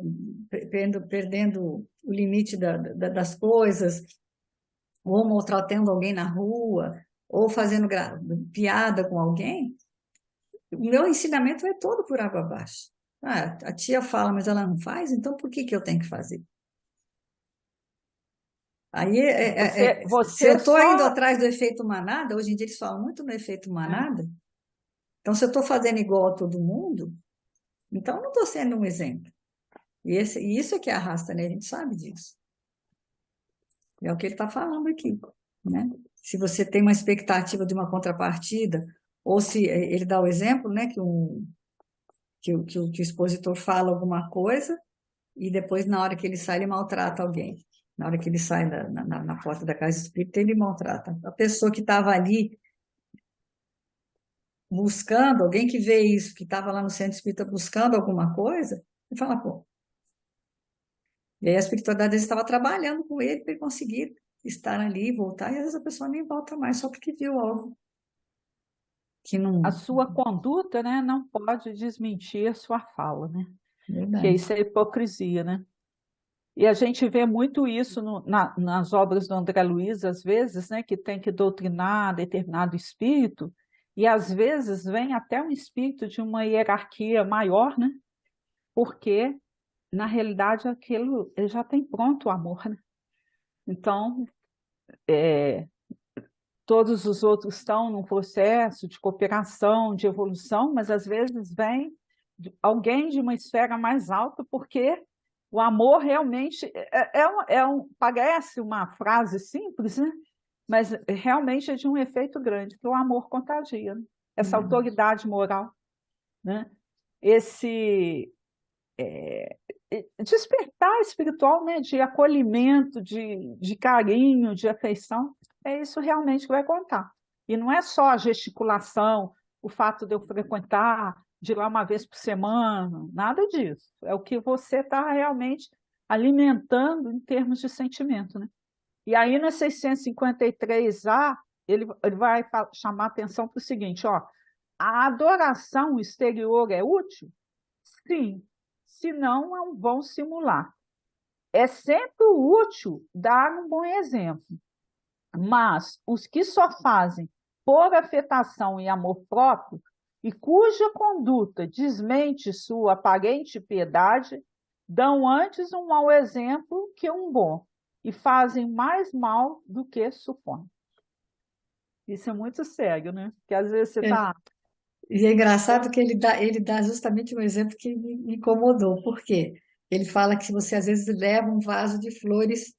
perdendo o limite das coisas, ou maltratando alguém na rua, ou fazendo piada com alguém, o meu ensinamento é todo por água abaixo. Ah, a tia fala, mas ela não faz, então por que eu tenho que fazer? Aí, se eu Você estou indo só. atrás do efeito manada, hoje em dia eles falam muito no efeito manada, então se eu estou fazendo igual a todo mundo, então eu não estou sendo um exemplo. E isso é que arrasta, né? A gente sabe disso. É o que ele está falando aqui, né? Se você tem uma expectativa de uma contrapartida, ou se ele dá o exemplo, né, que o expositor fala alguma coisa e depois, na hora que ele sai, ele maltrata alguém. Na hora que ele sai na porta da casa espírita, ele maltrata. A pessoa que estava ali buscando, alguém que vê isso, que estava lá no centro espírita buscando alguma coisa, ele fala, pô. E aí a espiritualidade às vezes, estava trabalhando com ele para ele conseguir estar ali e voltar, e às vezes a pessoa nem volta mais, só porque viu algo que A não. sua conduta, né, não pode desmentir a sua fala, né? Que Verdade. isso é hipocrisia, né? E a gente vê muito isso nas obras do André Luiz, às vezes, né, que tem que doutrinar determinado espírito, e às vezes vem até um espírito de uma hierarquia maior, né? Porque, na realidade, aquilo ele já tem pronto o amor, né? Então, todos os outros estão num processo de cooperação, de evolução, mas às vezes vem alguém de uma esfera mais alta, porque o amor realmente parece uma frase simples, né? Mas realmente é de um efeito grande, que o amor contagia, né? Essa autoridade moral, né? Esse despertar espiritual, né? De acolhimento, de carinho, de afeição, é isso realmente que vai contar. E não é só a gesticulação, o fato de eu frequentar, de ir lá uma vez por semana, nada disso. É o que você está realmente alimentando em termos de sentimento, né? E aí, no 653A, ele vai chamar atenção para o seguinte, ó, a adoração exterior é útil? Sim, se não é um bom simular. É sempre útil dar um bom exemplo, mas os que só fazem por afetação e amor próprio e cuja conduta desmente sua aparente piedade, dão antes um mau exemplo que um bom e fazem mais mal do que supõem. Isso é muito sério, né? Porque às vezes você É. está. E é engraçado que ele dá justamente um exemplo que me incomodou. Por quê? Ele fala que se você às vezes leva um vaso de flores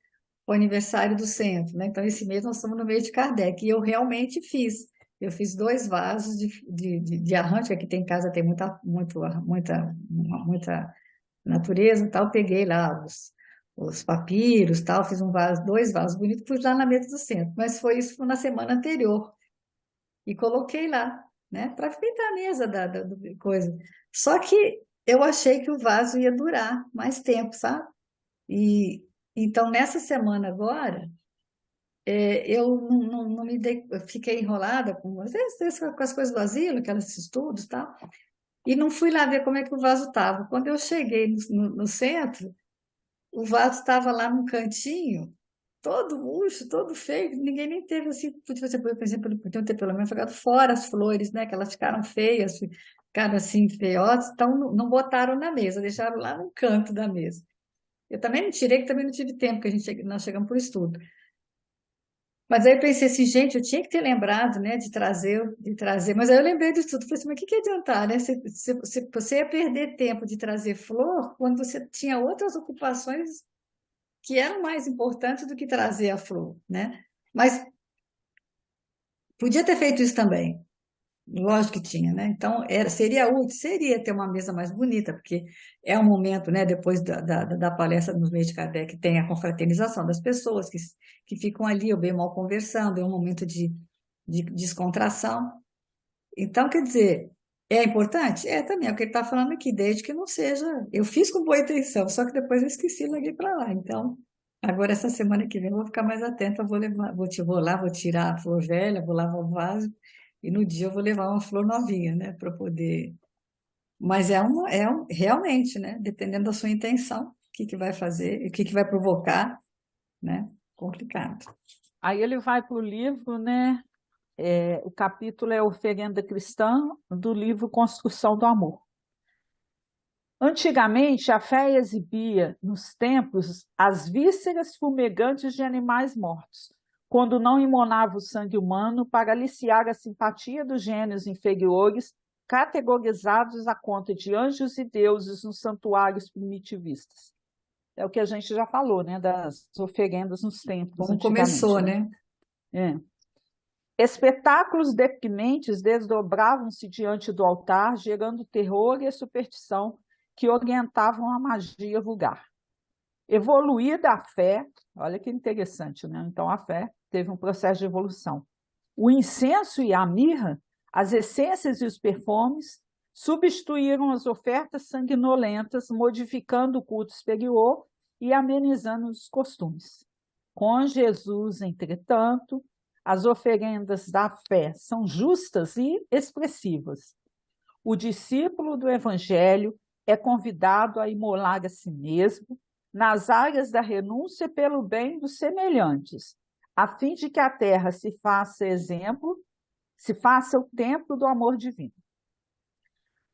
para o aniversário do centro, né? Então, esse mês nós estamos no meio de Kardec, e eu realmente fiz. Eu fiz 2 vasos de arranjo, que aqui tem em casa, tem muita natureza e tal. Peguei lá os papiros, tal, fiz 2 vasos bonitos, pus lá na mesa do centro. Mas foi isso na semana anterior e coloquei lá, né, para enfeitar a mesa do coisa. Só que eu achei que o vaso ia durar mais tempo, sabe? E então nessa semana agora, eu não me dei, eu fiquei enrolada às vezes, com as coisas do asilo, aqueles estudos, e tal, e não fui lá ver como é que o vaso estava. Quando eu cheguei no centro, o vaso estava lá num cantinho, todo murcho, todo feio, ninguém nem teve assim, podia ser, por exemplo, podiam ter pelo menos jogado fora as flores, né? Que elas ficaram feias, ficaram assim feiosas, então não botaram na mesa, deixaram lá no canto da mesa. Eu também não tirei, que também não tive tempo, que nós chegamos por estudo. Mas aí eu pensei assim, gente, eu tinha que ter lembrado, né, de trazer, mas aí eu lembrei disso tudo, falei assim, mas o que adiantar, né? Você ia perder tempo de trazer flor quando você tinha outras ocupações que eram mais importantes do que trazer a flor, né? Mas podia ter feito isso também, Lógico que tinha, né? Então, seria útil, seria ter uma mesa mais bonita, porque é um momento, né, depois da palestra nos meios de Kardec, tem a confraternização das pessoas que ficam ali, ou bem mal conversando, é um momento de descontração. Então, quer dizer, é importante? É também, é o que ele está falando aqui, desde que não seja. Eu fiz com boa intenção, só que depois eu esqueci e larguei para lá. Então, agora essa semana que vem eu vou ficar mais atenta, vou levar, vou lá, vou tirar a flor velha, vou lavar o vaso, e no dia eu vou levar uma flor novinha, né, para poder. Mas realmente, né, dependendo da sua intenção, o que que vai fazer, o que que vai provocar, né, complicado. Aí ele vai para o livro, né? O capítulo é Oferenda Cristã, do livro Construção do Amor. Antigamente, a fé exibia nos templos as vísceras fumegantes de animais mortos, quando não imonava o sangue humano para aliciar a simpatia dos gênios inferiores, categorizados à conta de anjos e deuses nos santuários primitivistas. É o que a gente já falou, né, das oferendas nos templos Como antigamente, começou, né? né? É. Espetáculos deprimentes desdobravam-se diante do altar, gerando terror e superstição que orientavam a magia vulgar. Evoluída a fé, olha que interessante, né? Então a fé teve um processo de evolução. O incenso e a mirra, as essências e os perfumes, substituíram as ofertas sanguinolentas, modificando o culto exterior e amenizando os costumes. Com Jesus, entretanto, as oferendas da fé são justas e expressivas. O discípulo do Evangelho é convidado a imolar a si mesmo nas áreas da renúncia pelo bem dos semelhantes, a fim de que a terra se faça exemplo, se faça o templo do amor divino.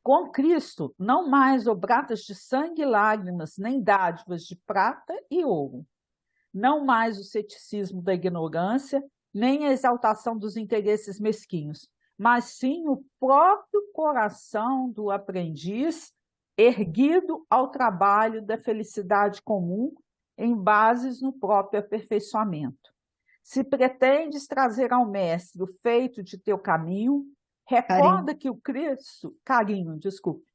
Com Cristo, não mais obratas de sangue e lágrimas, nem dádivas de prata e ouro. Não mais o ceticismo da ignorância, nem a exaltação dos interesses mesquinhos, mas sim o próprio coração do aprendiz erguido ao trabalho da felicidade comum em bases no próprio aperfeiçoamento. Se pretendes trazer ao mestre o feito de teu caminho, Carinho. recorda que o Cristo, carinho, desculpe,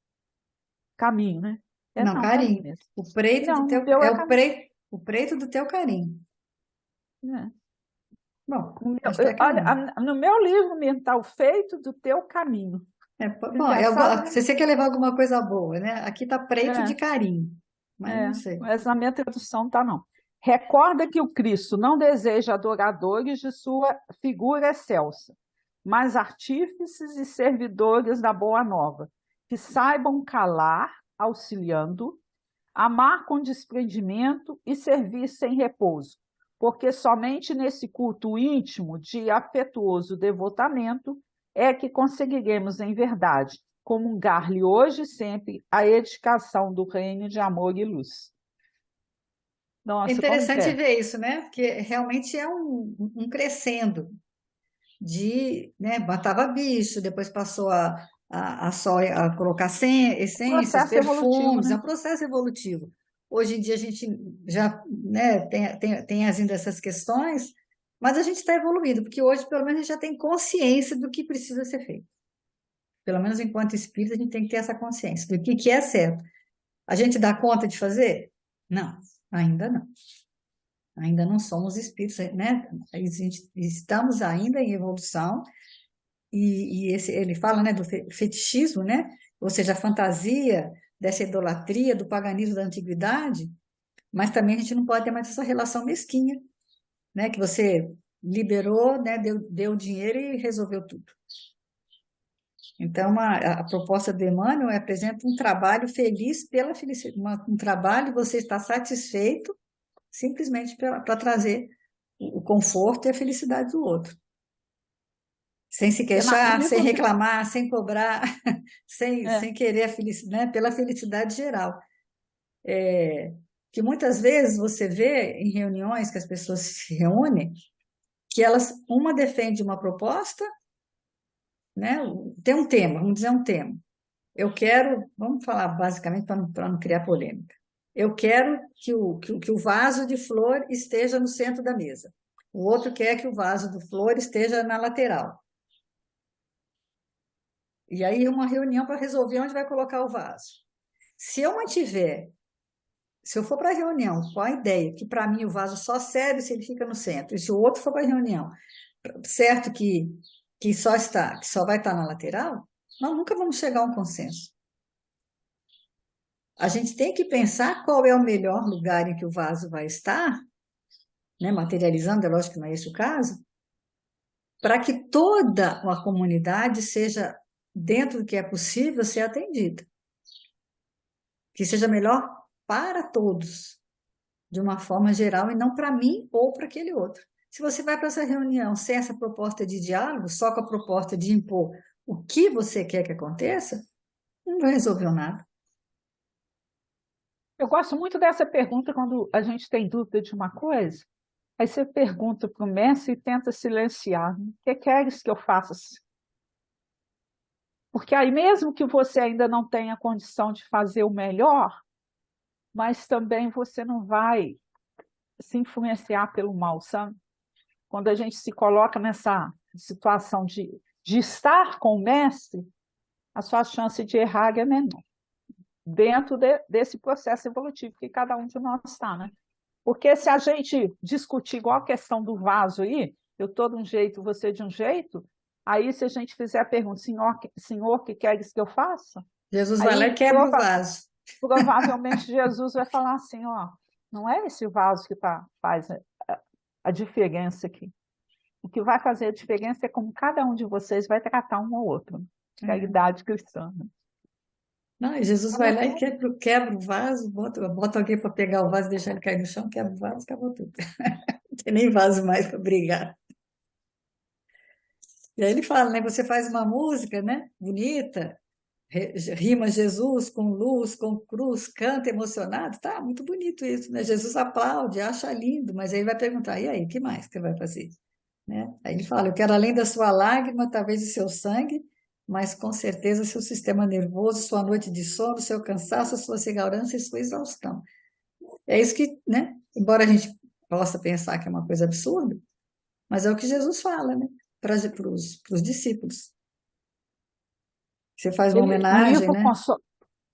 caminho, né? Não, Não, caminho carinho. mesmo. O preto do Não, no teu, teu é é caminho. o preto do teu carinho. Né? Bom, No meu, acho que é carinho. olha, no meu livro mesmo está o feito do teu caminho. Bom, Engraçado, né? se você quer levar alguma coisa boa, né? Aqui tá preto de É, carinho, mas não sei. mas na minha tradução tá não. Recorda que o Cristo não deseja adoradores de sua figura excelsa, mas artífices e servidores da boa nova, que saibam calar, auxiliando, amar com desprendimento e servir sem repouso, porque somente nesse culto íntimo de afetuoso devotamento é que conseguiremos, em verdade, comungar-lhe hoje e sempre a edificação do reino de amor e luz. É Nossa, como que interessante é? ver isso, né? Porque realmente é um crescendo né? Matava bicho, depois passou a só a colocar essências, Processo evolutivo, perfumes, é né? um processo evolutivo. Hoje em dia a gente já, né, tem ainda essas questões, mas a gente está evoluindo, porque hoje pelo menos a gente já tem consciência do que precisa ser feito. Pelo menos enquanto espírita a gente tem que ter essa consciência do que é certo. A gente dá conta de fazer? Não, ainda não. Ainda não somos espíritos, né? Estamos ainda em evolução ele fala, né, do fetichismo, né? Ou seja, a fantasia dessa idolatria, do paganismo da antiguidade, mas também a gente não pode ter mais essa relação mesquinha, né? Que você liberou, né, deu dinheiro e resolveu tudo. Então, a proposta do Emmanuel apresenta um trabalho feliz pela felicidade, um trabalho você está satisfeito simplesmente para trazer o conforto e a felicidade do outro. Sem se No queixar, sem livro, reclamar, sem cobrar, é, sem querer a felicidade, né? Pela felicidade geral. Que muitas vezes você vê em reuniões que as pessoas se reúnem, que uma defende uma proposta, né? Tem um tema, vamos dizer um tema. Eu quero, vamos falar basicamente para não criar polêmica. Eu quero que o vaso de flor esteja no centro da mesa. O outro quer que o vaso de flor esteja na lateral. E aí uma reunião para resolver onde vai colocar o vaso. Se eu mantiver, se eu for para a reunião com a ideia que para mim o vaso só serve se ele fica no centro, e se o outro for para a reunião, certo que só vai estar na lateral, nós nunca vamos chegar a um consenso. A gente tem que pensar qual é o melhor lugar em que o vaso vai estar, né, materializando, é lógico que não é esse o caso, para que toda a comunidade seja, dentro do que é possível, ser atendida. Que seja melhor para todos, de uma forma geral, e não para mim ou para aquele outro. Se você vai para essa reunião sem essa proposta de diálogo, só com a proposta de impor o que você quer que aconteça, não resolveu nada. Eu gosto muito dessa pergunta quando a gente tem dúvida de uma coisa. Aí você pergunta para o mestre e tenta silenciar. O que queres que eu faça? Porque aí, mesmo que você ainda não tenha condição de fazer o melhor, mas também você não vai se influenciar pelo mal, sabe? Quando a gente se coloca nessa situação de estar com o mestre, a sua chance de errar é menor, dentro desse processo evolutivo que cada um de nós está, né? Porque se a gente discutir igual a questão do vaso aí, eu estou de um jeito, você de um jeito, aí se a gente fizer a pergunta, senhor, que queres que eu faça? Jesus vai lá e Aí quebra o vaso. provavelmente Jesus vai falar assim, ó, não é esse vaso que faz a diferença aqui. O que vai fazer a diferença é como cada um de vocês vai tratar um ao outro. É. Caridade cristã. Não, e Jesus vai lá e quebra o vaso, bota alguém para pegar o vaso, deixar ele cair no chão, quebra o vaso, acabou tudo. Não tem nem vaso mais para brigar. E aí ele fala, né? Você faz uma música, né? Bonita, rima Jesus com luz, com cruz, canta emocionado, tá? Muito bonito isso, né? Jesus aplaude, acha lindo, mas aí ele vai perguntar, e aí, o que mais que você vai fazer? Né? Aí ele fala, eu quero além da sua lágrima, talvez o seu sangue, mas com certeza seu sistema nervoso, sua noite de sono, seu cansaço, sua segurança e sua exaustão. É isso que, né? Embora a gente possa pensar que é uma coisa absurda, mas é o que Jesus fala, né? Para os discípulos. Você faz uma Ele, no homenagem, livro, né?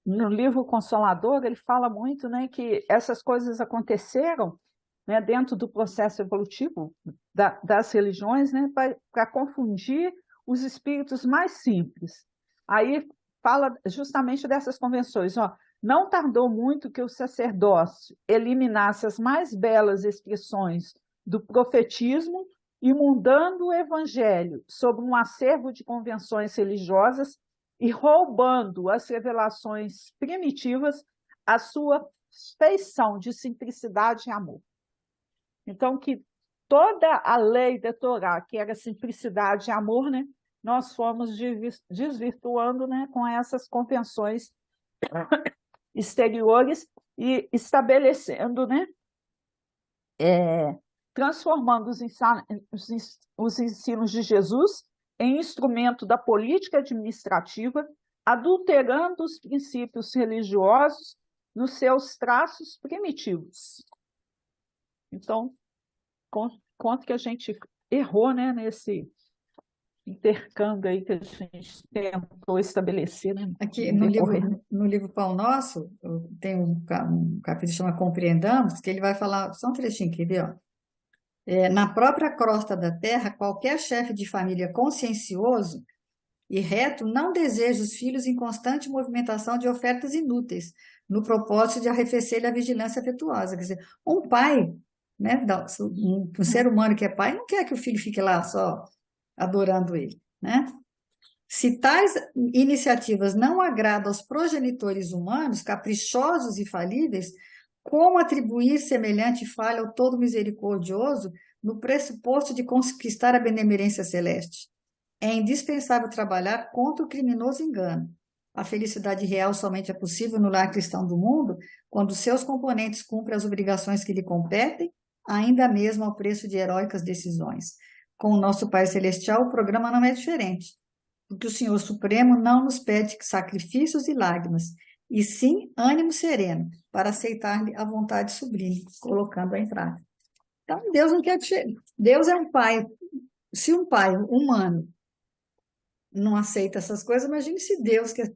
no livro Consolador, ele fala muito, né, que essas coisas aconteceram, né, dentro do processo evolutivo das religiões, né, para confundir os espíritos mais simples. Aí fala justamente dessas convenções. Ó, não tardou muito que o sacerdócio eliminasse as mais belas expressões do profetismo e mudando o evangelho sobre um acervo de convenções religiosas e roubando as revelações primitivas a sua feição de simplicidade e amor. Então, que toda a lei da Torá, que era simplicidade e amor, né, nós fomos desvirtuando, né, com essas convenções exteriores e estabelecendo, né, transformando os ensinos de Jesus em instrumento da política administrativa, adulterando os princípios religiosos nos seus traços primitivos. Então, quanto que a gente errou, né, nesse intercâmbio aí que a gente tentou estabelecer, né, Aqui no decorrer. no livro Pão Nosso, tem um capítulo que chama Compreendamos, que ele vai falar, só um trechinho aqui, ó. Na própria crosta da terra, qualquer chefe de família consciencioso e reto não deseja os filhos em constante movimentação de ofertas inúteis, no propósito de arrefecer-lhe a vigilância afetuosa. Quer dizer, um pai, né, um ser humano que é pai, não quer que o filho fique lá só adorando ele, né? Se tais iniciativas não agradam aos progenitores humanos, caprichosos e falíveis, como atribuir semelhante falha ao Todo Misericordioso no pressuposto de conquistar a benemerência celeste? É indispensável trabalhar contra o criminoso engano. A felicidade real somente é possível no lar cristão do mundo quando seus componentes cumprem as obrigações que lhe competem, ainda mesmo ao preço de heróicas decisões. Com o nosso Pai Celestial, o programa não é diferente, porque o Senhor Supremo não nos pede sacrifícios e lágrimas, e sim ânimo sereno, para aceitar-lhe a vontade sublime, colocando-a em prática. Então, Deus não quer que Deus é um pai. Se um pai humano não aceita essas coisas, imagine se Deus, que é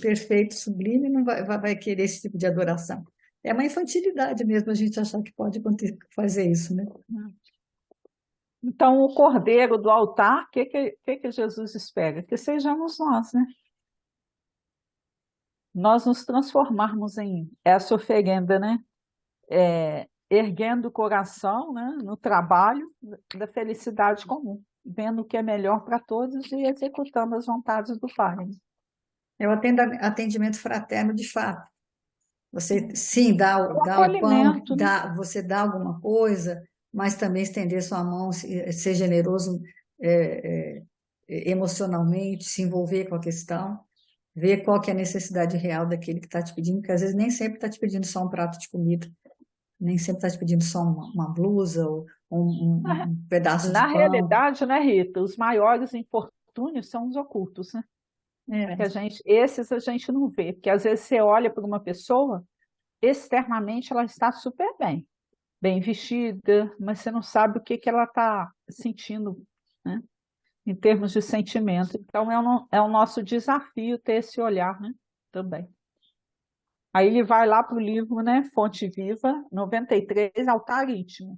perfeito, sublime, não vai querer esse tipo de adoração. É uma infantilidade mesmo a gente achar que pode fazer isso, né? Então, o cordeiro do altar, o que Jesus espera? Que sejamos nós, né? Nós nos transformarmos em essa oferenda, né? Erguendo o coração, né? No trabalho da felicidade comum, vendo o que é melhor para todos e executando as vontades do Pai. É o atendimento fraterno de fato. Você, sim, dá, O dá o pão, acolhimento, né? você dá alguma coisa, mas também estender sua mão, ser generoso é, emocionalmente, se envolver com a questão, ver qual que é a necessidade real daquele que está te pedindo, porque às vezes nem sempre está te pedindo só um prato de comida, nem sempre está te pedindo só uma blusa ou um pedaço de Na pão. realidade, né, Rita, os maiores infortúnios são os ocultos, né? É, Esses a gente não vê, porque às vezes você olha para uma pessoa, externamente ela está super bem, bem vestida, mas você não sabe o que que ela está sentindo, né? Em termos de sentimento. Então é o nosso desafio ter esse olhar, né? Também. Aí ele vai lá para o livro, né? Fonte Viva, 93, Altar Íntimo.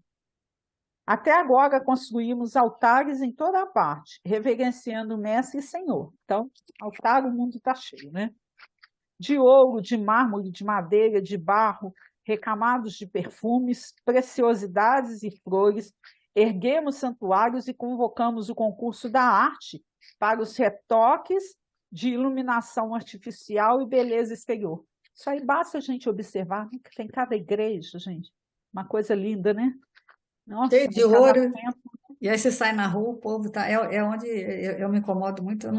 Até agora construímos altares em toda parte, reverenciando o Mestre e Senhor. Então, altar o mundo está cheio, né? De ouro, de mármore, de madeira, de barro, recamados de perfumes, preciosidades e flores, erguemos santuários e convocamos o concurso da arte para os retoques de iluminação artificial e beleza exterior. Isso aí basta a gente observar, né, que tem cada igreja, gente. Uma coisa linda, né? cheio Nossa, de cada ouro, templo. e aí você sai na rua, o povo tá. É onde eu me incomodo muito, eu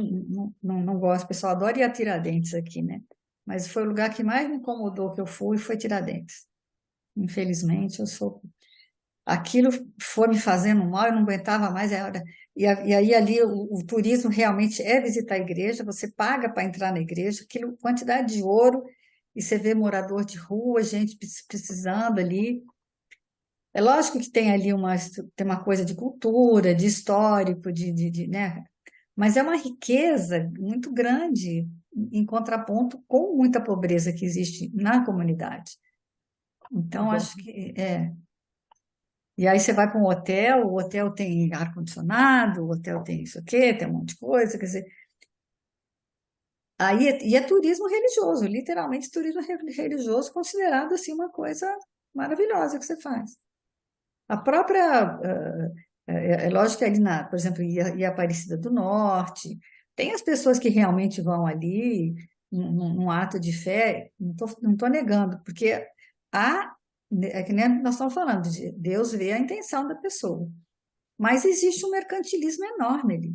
não gosto. O pessoal adora ir a Tiradentes aqui, né? Mas foi o lugar que mais me incomodou que eu fui, foi Tiradentes. Infelizmente, eu sou. Aquilo foi me fazendo mal, eu não aguentava mais. E aí ali o turismo realmente é visitar a igreja, você paga para entrar na igreja, aquilo, quantidade de ouro, e você vê morador de rua, gente precisando ali. É lógico que tem ali tem uma coisa de cultura, de histórico, né? Mas é uma riqueza muito grande em contraponto com muita pobreza que existe na comunidade. Então, acho que é. E aí você vai para um hotel, o hotel tem ar-condicionado, o hotel tem isso aqui, tem um monte de coisa, quer dizer, e é turismo religioso, literalmente turismo religioso considerado assim uma coisa maravilhosa que você faz. A própria, é lógico que ali, por exemplo, em Aparecida do Norte, tem as pessoas que realmente vão ali num ato de fé, não tô negando, porque é que nem nós estamos falando, Deus vê a intenção da pessoa, mas existe um mercantilismo enorme ali,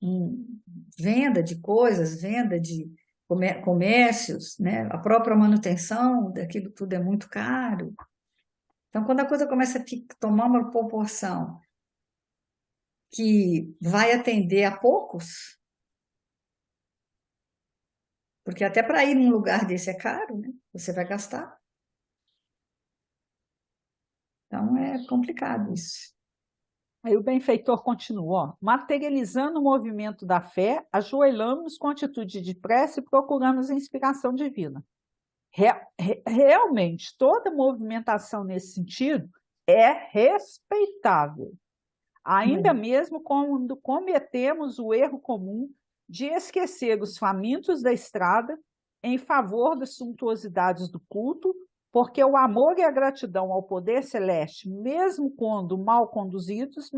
em venda de coisas, venda de comércios, né? A própria manutenção daquilo tudo é muito caro. Então, quando a coisa começa a tomar uma proporção que vai atender a poucos, porque até para ir num lugar desse é caro, né? Você vai gastar. Então, é complicado isso. Aí o benfeitor continua, ó, materializando o movimento da fé, ajoelhamos com atitude de prece e procuramos a inspiração divina. Realmente, toda movimentação nesse sentido é respeitável, ainda É. mesmo quando cometemos o erro comum de esquecer os famintos da estrada em favor das suntuosidades do culto, porque o amor e a gratidão ao poder celeste, mesmo quando mal conduzidos,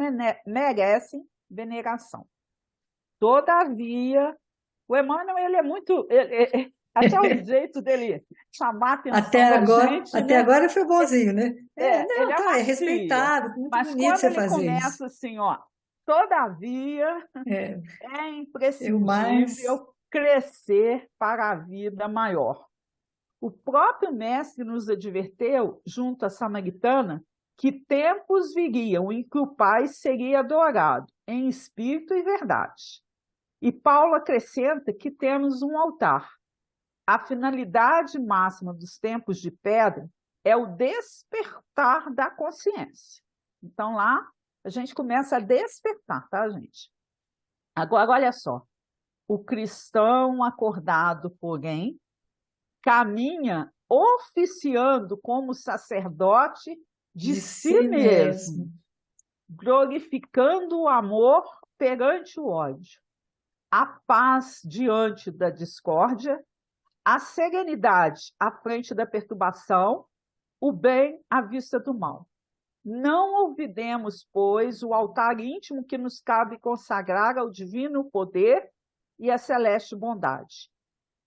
merecem veneração. Todavia, o Emmanuel, ele é muito. Até o jeito dele chamar a atenção da gente, Até né? agora foi bonzinho, né? Ele Não, tá, é amacia. respeitado, muito Mas bonito quando você ele fazer isso. começa assim, ó, todavia, É, é eu mais. imprescindível crescer para a vida maior. O próprio mestre nos adverteu, junto à Samaritana, que tempos viriam em que o Pai seria adorado em espírito e verdade. E Paulo acrescenta que temos um altar. A finalidade máxima dos tempos de pedra é o despertar da consciência. Então lá a gente começa a despertar, tá, gente? Agora, olha só. O cristão acordado, porém, caminha oficiando como sacerdote de De si si mesmo, mesmo. glorificando o amor perante o ódio, a paz diante da discórdia, a serenidade à frente da perturbação, o bem à vista do mal. Não olvidemos, pois, o altar íntimo que nos cabe consagrar ao divino poder e à celeste bondade.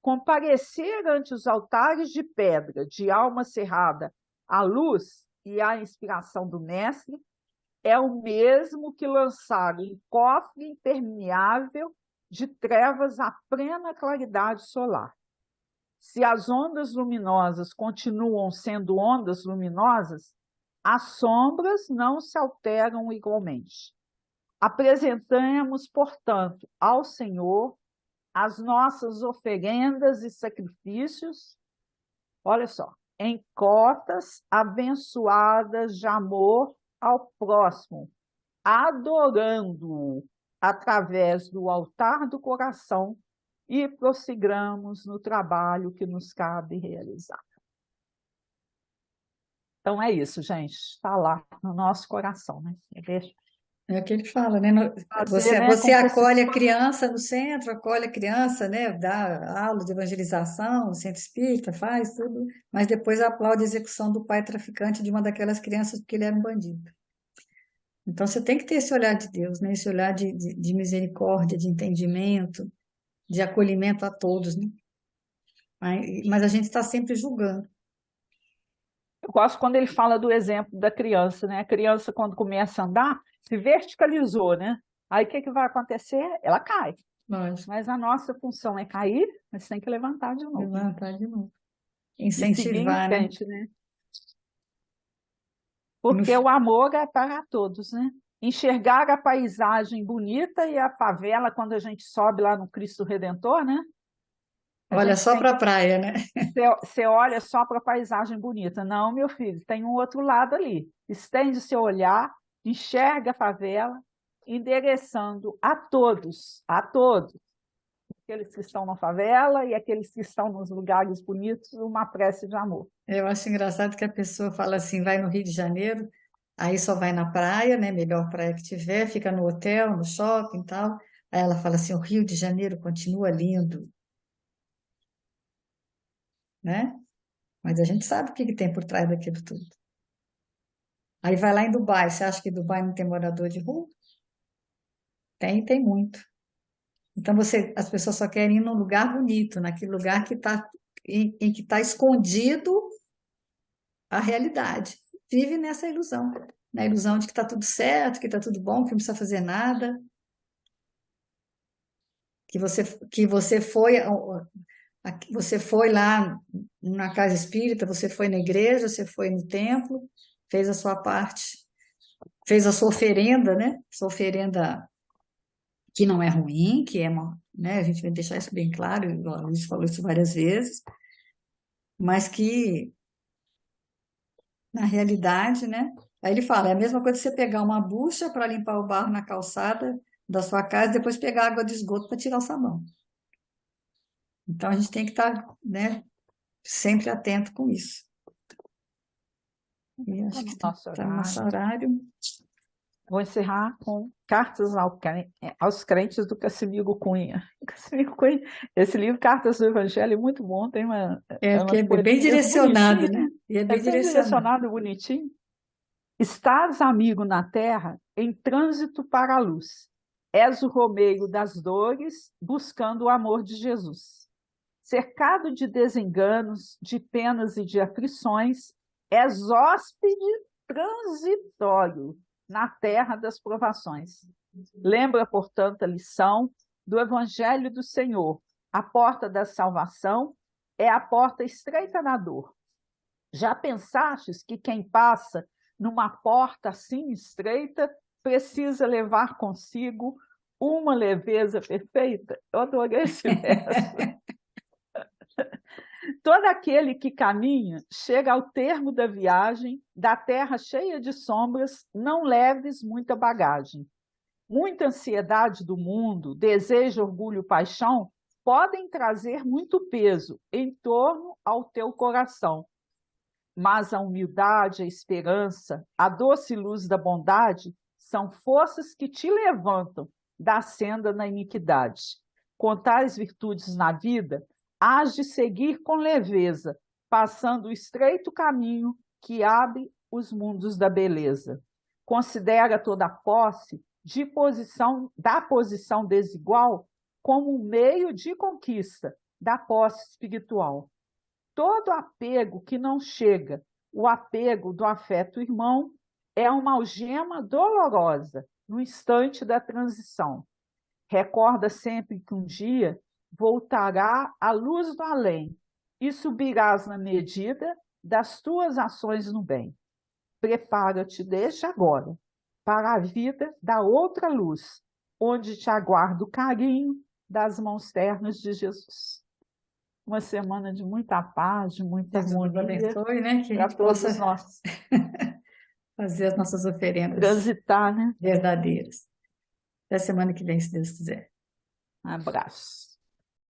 Comparecer ante os altares de pedra, de alma cerrada, à luz e à inspiração do Mestre, é o mesmo que lançar um cofre impermeável de trevas à plena claridade solar. Se as ondas luminosas continuam sendo ondas luminosas, as sombras não se alteram igualmente. Apresentemos, portanto, ao Senhor as nossas oferendas e sacrifícios, olha só, em cotas abençoadas de amor ao próximo, adorando-o através do altar do coração e prossigamos no trabalho que nos cabe realizar. Então é isso, gente. Está lá no nosso coração, né? É o que ele fala, né? Fazer, Você, né, você com que esse... acolhe a criança no centro, acolhe a criança, né? Dá aula de evangelização no centro espírita, faz tudo, mas depois aplaude a execução do pai traficante de uma daquelas crianças porque ele era um bandido. Então você tem que ter esse olhar de Deus, né? Esse olhar de misericórdia, de entendimento, de acolhimento a todos, né? Mas a gente está sempre julgando. Eu gosto quando ele fala do exemplo da criança, né? A criança, quando começa a andar, se verticalizou, né? Aí o que vai acontecer? Ela cai. Nós Mas a nossa função é cair, mas tem que levantar de novo, né? levantar de novo. E seguir em Incentivar, né? frente, né? E no, Porque o amor é para todos, né? Enxergar a paisagem bonita e a favela quando a gente sobe lá no Cristo Redentor, né? A olha gente só tem para a que praia, né? você olha só para a paisagem bonita. Não, meu filho, tem um outro lado ali. Estende seu olhar, enxerga a favela, endereçando a todos, aqueles que estão na favela e aqueles que estão nos lugares bonitos, uma prece de amor. Eu acho engraçado que a pessoa fala assim, vai no Rio de Janeiro, aí só vai na praia, né? Melhor praia que tiver, fica no hotel, no shopping e tal. Aí ela fala assim, o Rio de Janeiro continua lindo, né? Mas a gente sabe o que que tem por trás daquilo tudo. Aí vai lá em Dubai, você acha que Dubai não tem morador de rua? Tem muito. Então as pessoas só querem ir num lugar bonito, naquele lugar que está em que está escondido a realidade. Vive nessa ilusão, na ilusão de que está tudo certo, que está tudo bom, que não precisa fazer nada, que você que você foi lá na casa espírita, você foi na igreja, você foi no templo, fez a sua parte, fez a sua oferenda, né? Sua oferenda que não é ruim, que é uma, né? A gente vai deixar isso bem claro, a Luiz falou isso várias vezes, mas que na realidade, né? Aí ele fala, é a mesma coisa que você pegar uma bucha para limpar o barro na calçada da sua casa e depois pegar água de esgoto para tirar o sabão. Então a gente tem que estar, né, sempre atento com isso. E Está acho que no nosso está no nosso horário. horário. Vou encerrar com Cartas aos Crentes do Cassimiro Cunha. Cassimiro Cunha, esse livro, Cartas do Evangelho, é muito bom, tem É porque umas é bem poesias direcionado, bonitinhas, né? né? E é É bem bem direcionado. direcionado, bonitinho. Estás, amigo, na terra, em trânsito para a luz. És o romeiro das dores, buscando o amor de Jesus. Cercado de desenganos, de penas e de aflições, és hóspede transitório na terra das provações. Lembra, portanto, a lição do Evangelho do Senhor. A porta da salvação é a porta estreita na dor. Já pensastes que quem passa numa porta assim estreita precisa levar consigo uma leveza perfeita? Eu adorei esse verso. Todo aquele que caminha chega ao termo da viagem, da terra cheia de sombras, não leves muita bagagem. Muita ansiedade do mundo, desejo, orgulho, paixão podem trazer muito peso em torno ao teu coração. Mas a humildade, a esperança, a doce luz da bondade são forças que te levantam da senda na iniquidade. Com tais virtudes na vida, hás de seguir com leveza, passando o estreito caminho que abre os mundos da beleza. Considera toda posse da posição desigual como um meio de conquista da posse espiritual. Todo apego que não chega, o apego do afeto irmão, é uma algema dolorosa no instante da transição. Recorda sempre que um dia voltará a luz do além e subirás na medida das tuas ações no bem. Prepara-te desde agora para a vida da outra luz, onde te aguarda o carinho das mãos ternas de Jesus. Uma semana de muita paz, de muita Jesus nos harmonia abençoe, né? Que a para gente possa todos nós fazer as nossas oferendas transitar, né? verdadeiras. Até semana que vem, se Deus quiser. Um abraço.